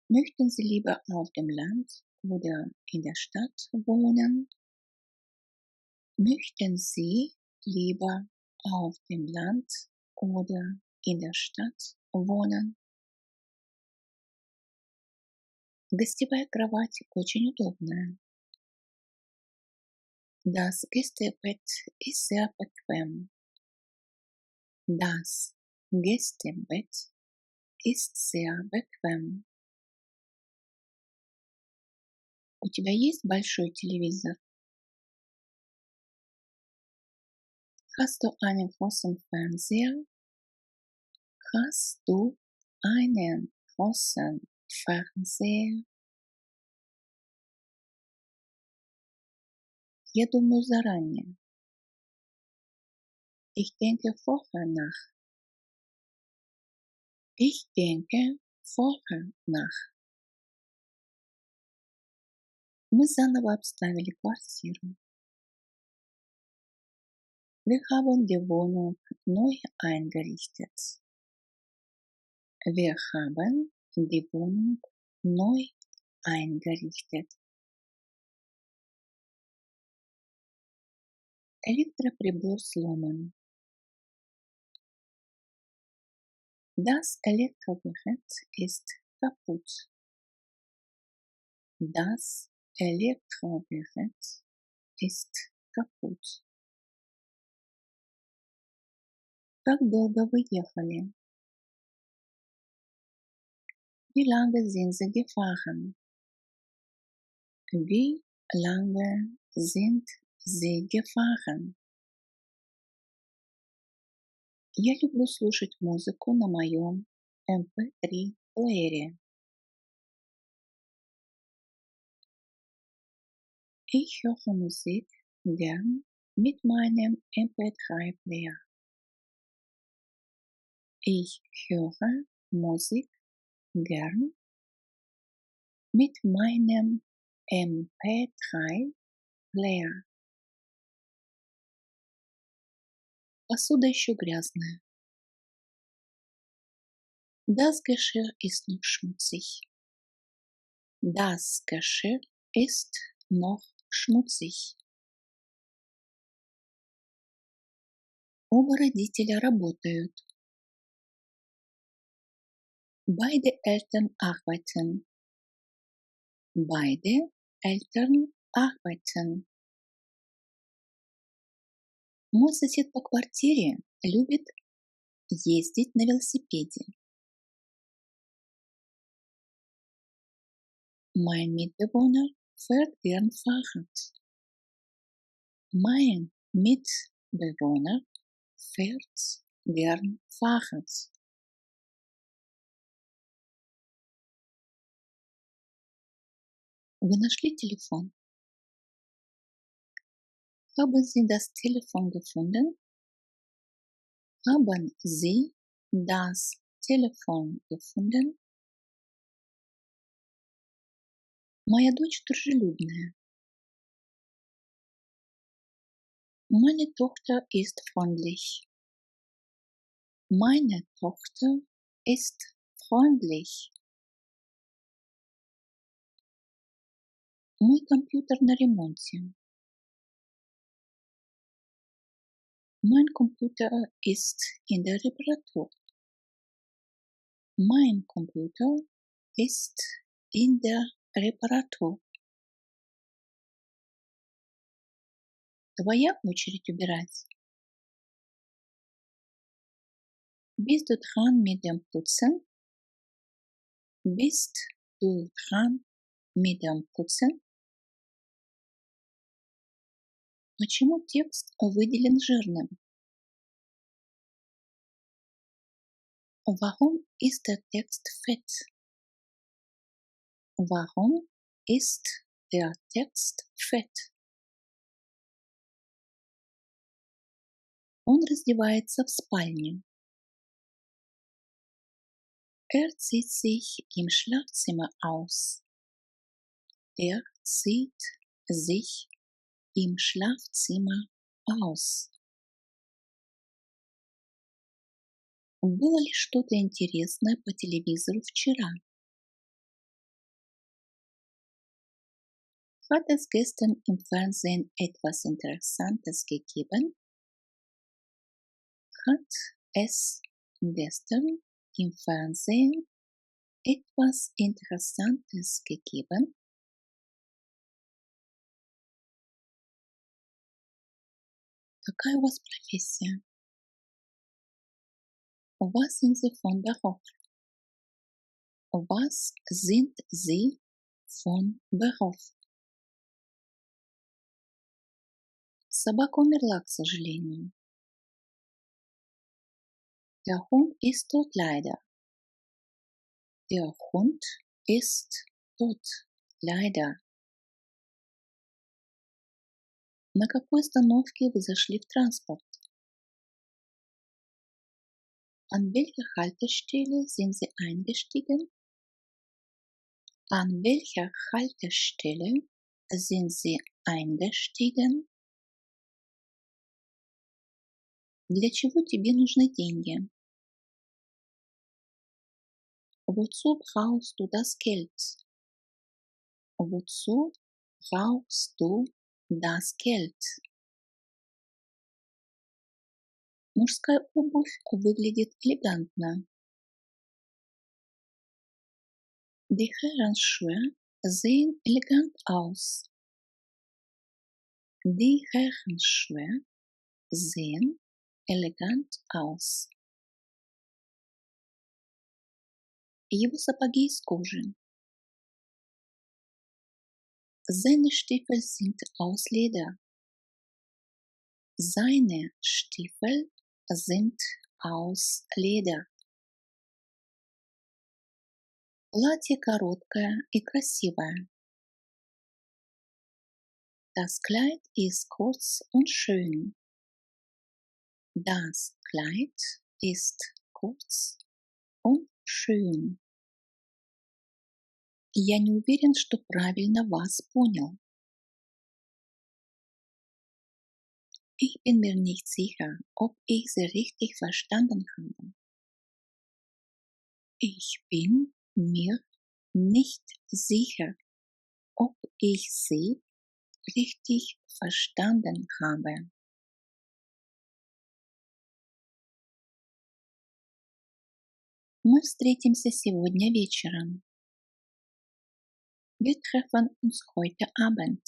Speaker 1: Möchten Sie lieber auf dem Land oder in der Stadt wohnen? Möchten Sie lieber auf dem Land oder in der Stadt wohnen? Гостевая кровать очень удобная. Das Gästebett ist sehr bequem. Das Gästebett ist sehr bequem. У тебя есть большой телевизор? Hast du einen großen Fernseher? Hast du einen großen Fernseher? Я думаю заранее. Ich denke vorher nach. Ich denke vorher nach. Мы заново обставили квартиру. Wir haben die Wohnung neu eingerichtet. Wir haben die Wohnung neu eingerichtet. Электроприбор сломан. Das Elektrogerät ist kaputt. Das Elektrogerät ist kaputt. Как долго вы ехали? Wie lange sind Sie gefahren? Wie lange sind Sie gefahren? Я люблю слушать музыку на моем MP3-плеере. Ich höre Musik gern mit meinem MP3-Player. Ich höre Musik gern mit meinem MP3-Player. Посуда еще грязная. Das Geschirr ist noch schmutzig. Das Geschirr ist noch schmutzig. Оба родителя работают. Beide Eltern arbeiten. Beide Eltern arbeiten. Мой сосед по квартире любит ездить на велосипеде. Mein Mitbewohner fährt gern Fahrrad. Mein Mitbewohner fährt gern Fahrrad. Вы нашли телефон? Haben Sie das Telefon gefunden? Haben Sie das Telefon gefunden? Моя дочь дружелюбная. Meine Tochter ist freundlich. Meine Tochter ist freundlich. Мой компьютер на ремонте. Mein Computer ist in der Reparatur. Mein Computer ist in der Reparatur. Твоя очередь убирать. Bist du dran mit dem Putzen? Bist du dran mit dem Putzen? Почему текст выделен жирным? Warum ist der Text fett? Warum ist der Text fett? Он раздевается в спальне. Zieht sich im Schlafzimmer aus. Er zieht sich im Schlafzimmer aus. Было ли что-то интересное по телевизору вчера? Hat es gestern im Fernsehen etwas Interessantes gegeben? Hat es gestern im Fernsehen etwas Interessantes gegeben? Какая у вас профессия? Was sind Sie von Beruf? Was sind Sie von Beruf? Собака умерла, к сожалению. Der Hund ist tot, leider. Der Hund ist tot, leider. На какой остановке вы зашли в транспорт? An welcher Haltestelle sind Sie eingestiegen? An welcher Haltestelle sind Sie eingestiegen? Для чего тебе нужны деньги? Wozu brauchst du das Geld? Wozu brauchst du das Geld? Мужская обувь выглядит элегантно. Die Herrenschuhe sehen elegant aus. Die Herrenschuhe sehen elegant aus. Его сапоги из кожи. Seine Stiefel sind aus Leder. Seine Stiefel sind aus Leder. Платье короткое и красивое. Das Kleid ist kurz und schön. Das Kleid ist kurz und schön. Я не уверен, что правильно вас понял. Ich bin mir nicht sicher, ob ich Sie richtig verstanden habe. Ich bin mir nicht sicher, ob ich Sie richtig verstanden habe. Мы встретимся сегодня вечером. Wir treffen uns heute Abend.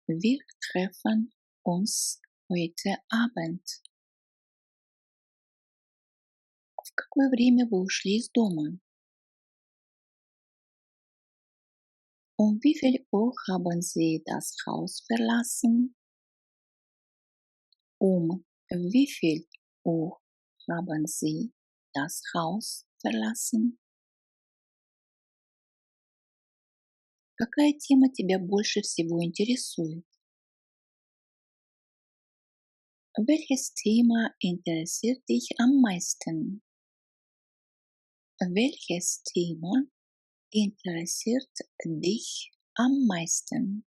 Speaker 1: Wir treffen uns heute Abend. В какое время вы ушли из дома? Um wie viel Uhr haben Sie das Haus verlassen? Um wie viel Uhr haben Sie das Haus verlassen? Какая тема тебя больше всего интересует? Welches Thema interessiert dich am meisten? Welches Thema interessiert dich am meisten?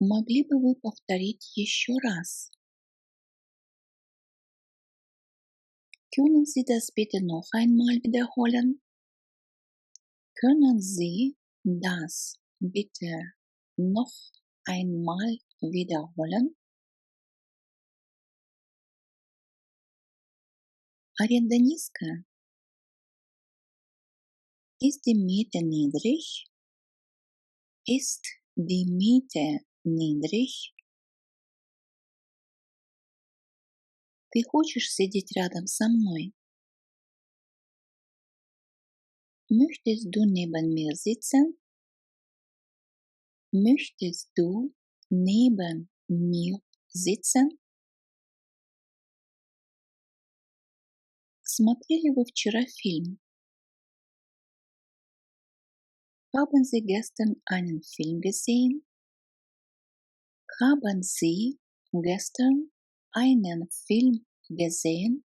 Speaker 1: Могли бы вы повторить еще раз? Können Sie das bitte noch einmal wiederholen? Können Sie das bitte noch einmal wiederholen? Аренда низкая? Ist die Miete niedrig? Ist die Miete niedrig? Ты хочешь сидеть рядом со мной? Möchtest du neben mir sitzen? Möchtest du neben mir sitzen? Смотрели вы вчера фильм? Haben Sie gestern einen Film gesehen? Haben Sie gestern einen Film gesehen?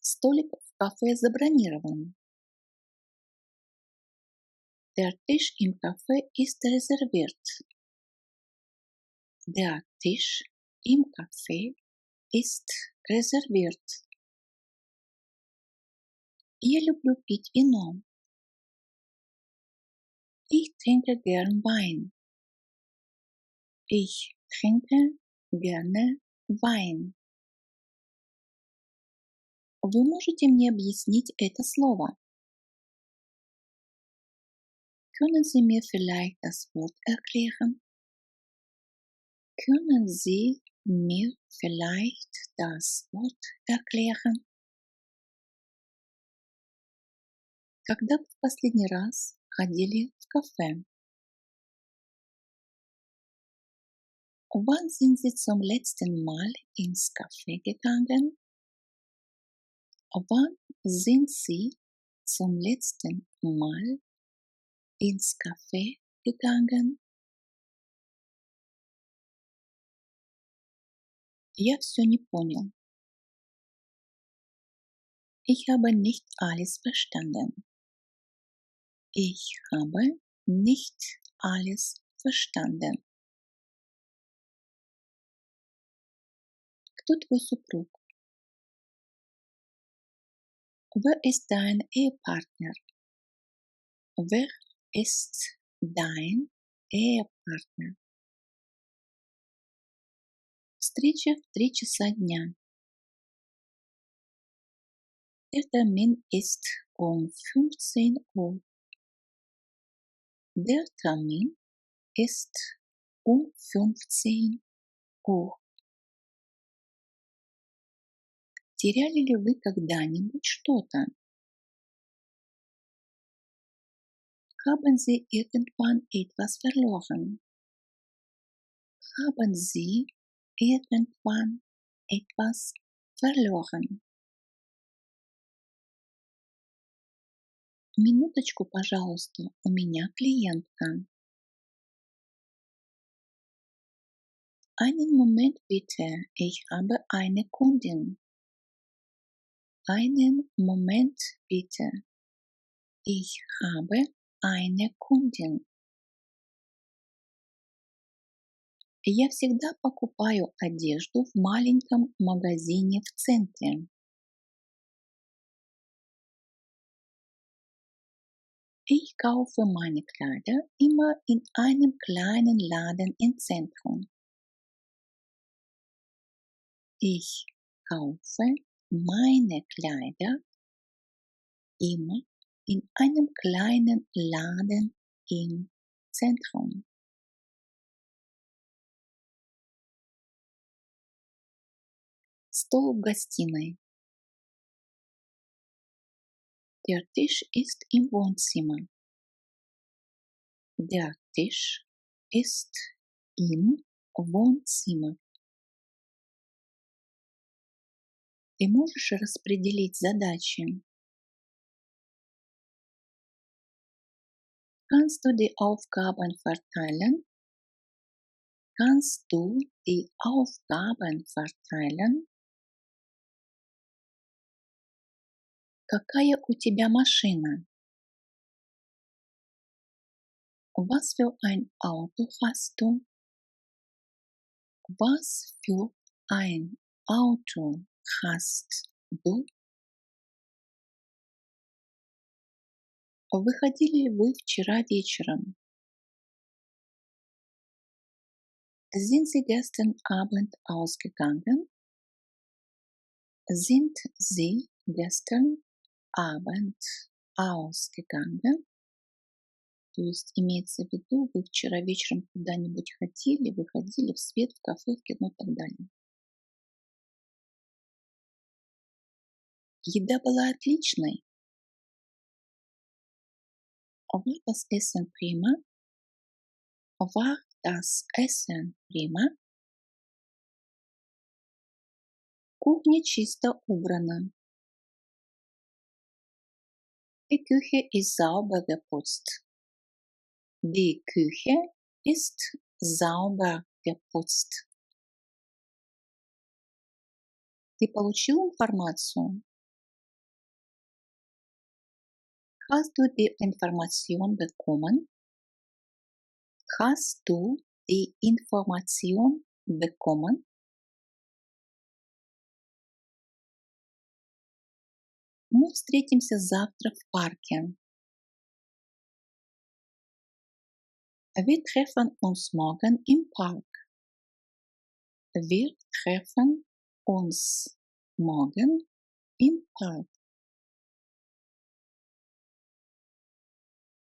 Speaker 1: Столик в кафе забронирован. Der Tisch im Café ist reserviert. Der Tisch im Café ist reserviert. Я люблю пить вино. Ich trinke gern Wein. Ich trinke gerne Wein. Вы можете мне объяснить это слово? Können Sie mir vielleicht das Wort erklären? Können Sie mir vielleicht das Wort erklären? Когда вы в последний раз ходили в кафе? Wann sind Sie zum letzten Mal ins Café gegangen? Wann sind Sie zum letzten Mal ins Café gegangen? Я все не понял. Ich habe nicht alles verstanden. Ich habe nicht alles verstanden. Кто твой супруг? Wer ist dein Ehepartner? Wer ist dein Ehepartner? Встреча в 3 часа дня. Der Termin ist um 15 Uhr. Der Termin ist um 15 Uhr. Теряли ли вы когда-нибудь что-то? Haben Sie irgendwann etwas verloren? Haben Sie irgendwann etwas verloren? Минуточку, пожалуйста, у меня клиентка. Einen Moment bitte, ich habe eine Kundin. Einen Moment bitte, ich habe eine Kundin. Я всегда покупаю одежду в маленьком магазине в центре. Ich kaufe meine Kleider immer in einem kleinen Laden im Zentrum. Ich kaufe meine Kleider immer in einem kleinen Laden im Zentrum. Стол в гостиной. Der Tisch ist im Wohnzimmer. Der Tisch ist im Wohnzimmer. Ты можешь распределить задачи? Kannst du die Aufgaben verteilen? Kannst du die Aufgaben verteilen? Какая у тебя машина? Was für ein Auto hast du? Was für ein Auto hast du? Выходили ли вы вчера вечером? Sind Sie gestern Abend ausgegangen? Sind Sie gestern Abend ausgegangen? То есть имеется в виду, вы вчера вечером куда-нибудь ходили, выходили в свет, в кафе, в кино и так далее. Еда была отличной. War das Essen prima? War das Essen prima? Кухня чисто убрана. Die Küche ist sauber geputzt. Die Küche ist sauber geputzt. Ты получил информацию? Hast du die Information bekommen? Hast du die Information bekommen? Мы встретимся завтра в парке. Wir treffen uns morgen im Park. Wir treffen uns morgen im Park.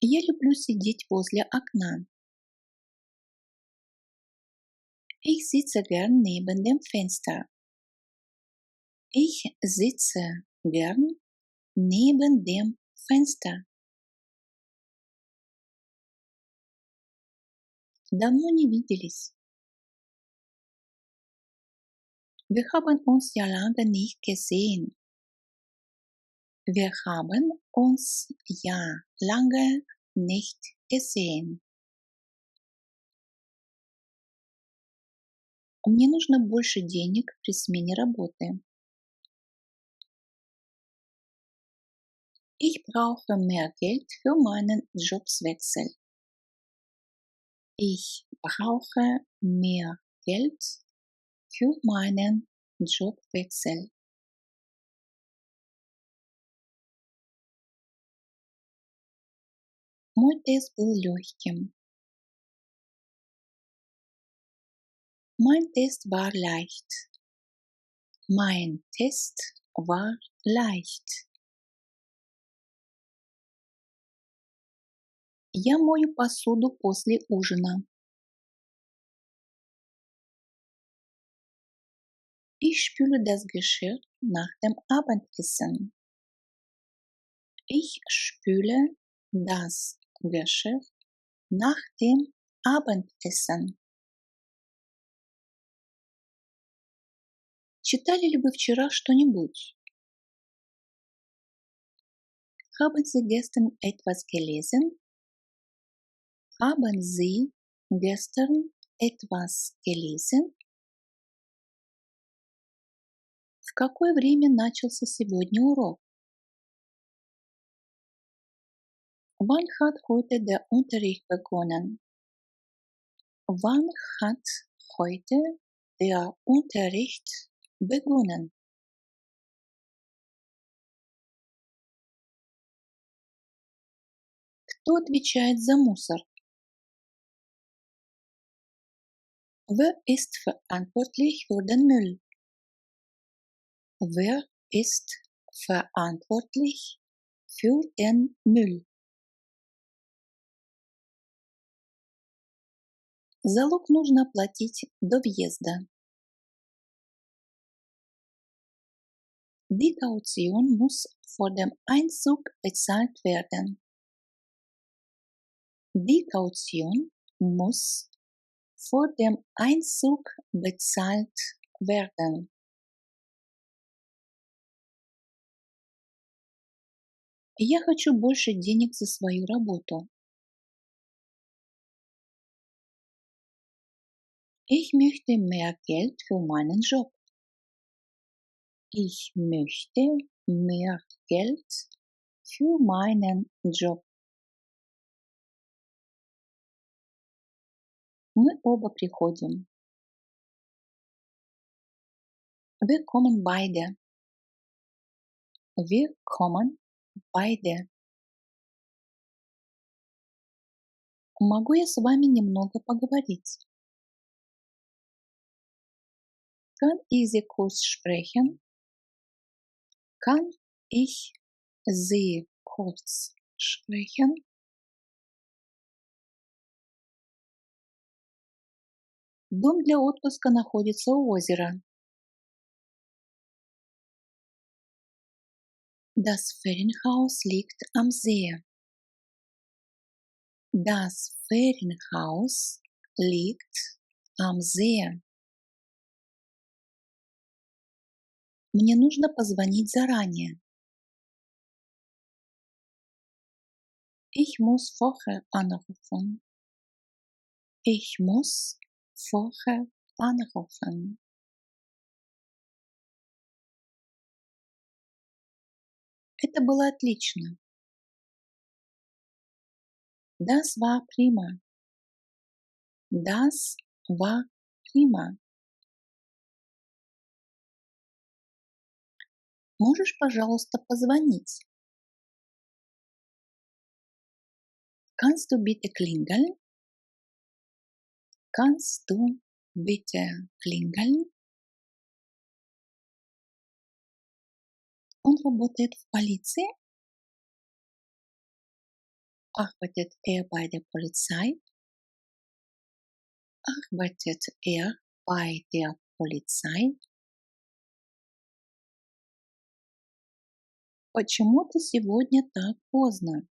Speaker 1: Я люблю сидеть возле окна. Ich sitze gern neben dem Fenster. Ich sitze gern neben dem Fenster. Давно не виделись. Wir haben uns ja lange nicht gesehen. Wir haben uns ja lange nicht gesehen. Мне нужно больше денег при смене работы. Ich brauche mehr Geld für meinen Jobwechsel. Ich brauche mehr Geld für meinen Jobwechsel. Мой тест был легким. Mein Test war leicht. Mein Test war leicht. Я мою посуду после ужина. Ich spüle das Geschirr nach dem Abendessen. Ich spüle das Geschirr nach dem Abendessen. Читали ли вы вчера что-нибудь? Haben Sie gestern etwas gelesen? Haben Sie gestern etwas gelesen? В какое время начался сегодня урок? Wann hat heute der Unterricht begonnen? Wann hat heute der Unterricht begonnen? Кто отвечает за мусор? Wer ist verantwortlich für den Müll? Wer ist verantwortlich für den Müll? Залог нужно оплатить до въезда. Die Kaution muss vor dem Einzug bezahlt werden. Die Kaution muss vor dem Einzug bezahlt werden. Я хочу больше денег за свою работу. Ich möchte mehr Geld für meinen Job. Ich möchte mehr Geld für meinen Job. Мы оба приходим. Wir kommen beide. Wir kommen beide. Могу я с вами немного поговорить? Kann ich Sie kurz sprechen? Kann ich Sie kurz sprechen? Дом для отпуска находится у озера. Das Ferienhaus liegt am See. Das Ferienhaus liegt am See. Мне нужно позвонить заранее. Ich muss vorher anrufen. Ich muss vorher anrufen. Это было отлично. Das war prima. Das war prima. Можешь, пожалуйста, позвонить? Kannst du bitte klingeln? Kannst du bitte klingeln? Он работает в полиции? Arbeitet er bei der Polizei? Arbeitet er bei der Polizei? Почему ты сегодня так поздно?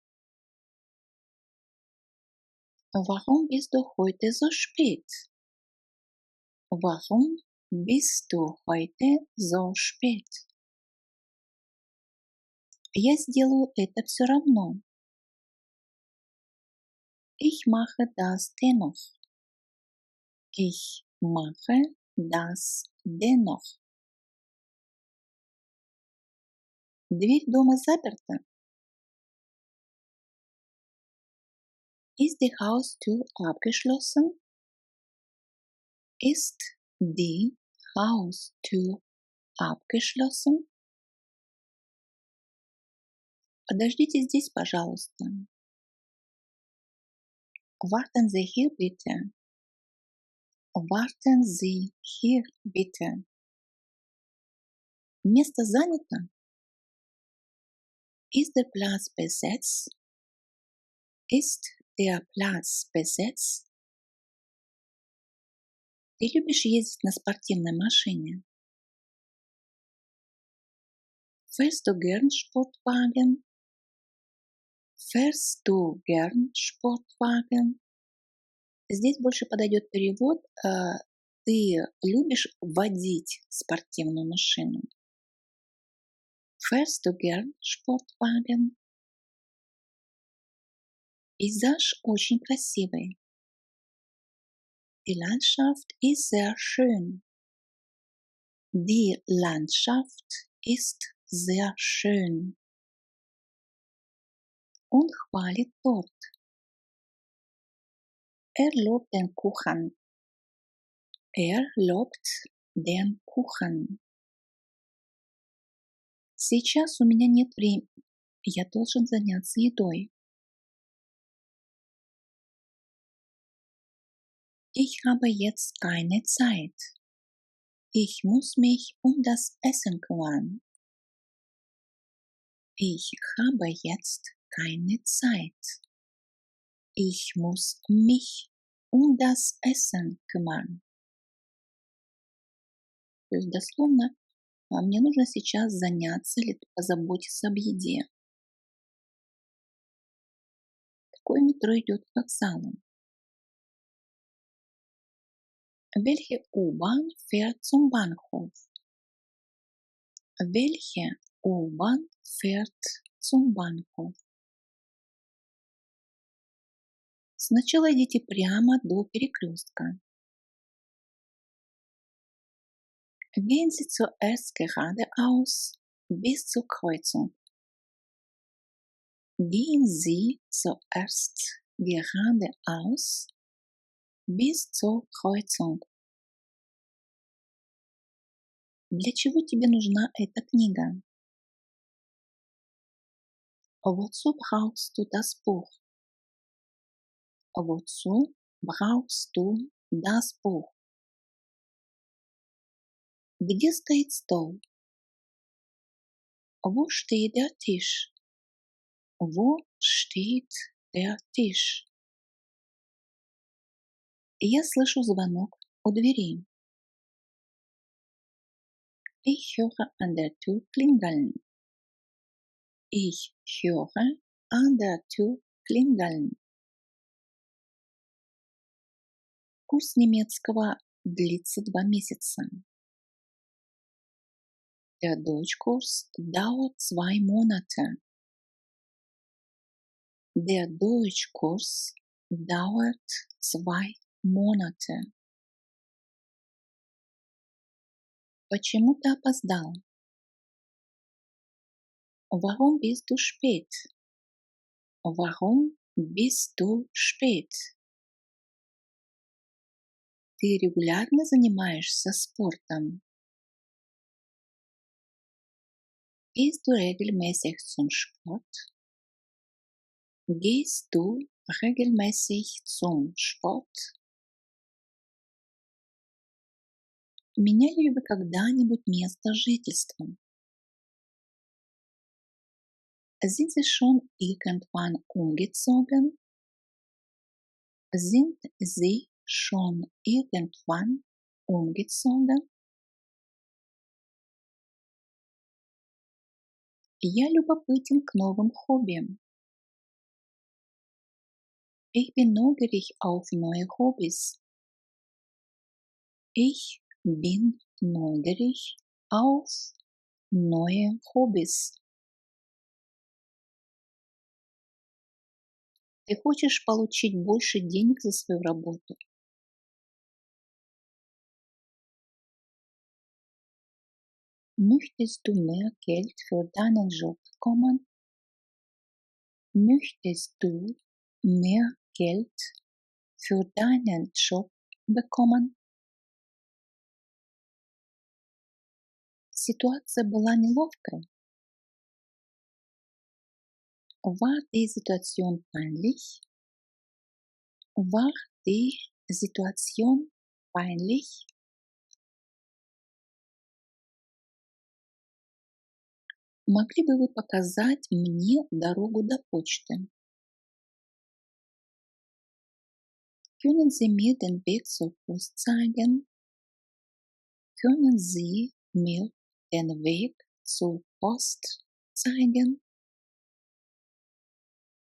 Speaker 1: Warum bist du heute so spät? Warum bist du heute so spät? Я сделаю это все равно. Ich mache das dennoch. Ich mache das dennoch. Дверь дома заперта? Ist die Haustür abgeschlossen? Ist die Haustür abgeschlossen? Подождите здесь, пожалуйста. Warten Sie hier bitte. Warten Sie hier bitte. Место занято? Ist der Platz besetzt? Ist der Platz besetzt? Ты любишь ездить на спортивной машине? Fährst du gern Sportwagen? Fährst du gern Sportwagen? Здесь больше подойдет перевод «Ты любишь водить спортивную машину?» Fährst du gern Sportwagen? Пейзаж очень красивый. Die Landschaft ist sehr schön. Die Landschaft ist sehr schön. Он хвалит торт. Er lobt den Kuchen. Er lobt den Kuchen. Сейчас у меня нет времени. Я должен заняться едой. Ich habe jetzt keine Zeit. Ich muss mich um das Essen kümmern. Ich habe jetzt keine Zeit. Ich muss mich um das Essen kümmern. То есть дословно, мне нужно сейчас заняться или позаботиться об еде. Какое метро идет к вокзалу? Welche U-Bahn fährt zum Bahnhof? Welche U-Bahn fährt zum Bahnhof? Сначала идите прямо до перекрестка. Gehen Sie zuerst geradeaus bis zur Kreuzung. Gehen Sie zuerst geradeaus Bis zur Kreuzung. Для чего тебе нужна эта книга? Wozu brauchst du das Buch? Wozu brauchst du das Buch? Где стоит стол? Wo steht der Tisch? Wo steht der Tisch? Я слышу звонок у двери. Ich höre an der Tür klingeln. Ich höre an der Tür klingeln. Курс немецкого длится 2 месяца. Der Deutschkurs dauert 2 Monate. Der Deutschkurs dauert 2 Monate. Почему ты опоздал? Warum bist du spät? Warum bist du spät? Ты регулярно занимаешься спортом? Gehst du regelmäßig zum Sport? Gehst du regelmäßig zum Sport? Меняли ли вы когда-нибудь место жительства? Sind Sie schon irgendwann umgezogen? Sind Sie schon irgendwann umgezogen? Я любопытен к новым хобби. Ich bin neugierig auf neue Hobbys. Ich bin neugierig auf neue Hobbys. Ты хочешь получить больше денег за свою работу? Möchtest du mehr Geld für deinen Job bekommen? Möchtest du mehr Geld für deinen Job bekommen? Ситуация была неловкой. War die Situation peinlich? War die Situation peinlich? Могли бы вы показать мне дорогу до почты? Können Sie mir den Weg zur Post zeigen? Können Sie mir den Weg zur Post zeigen?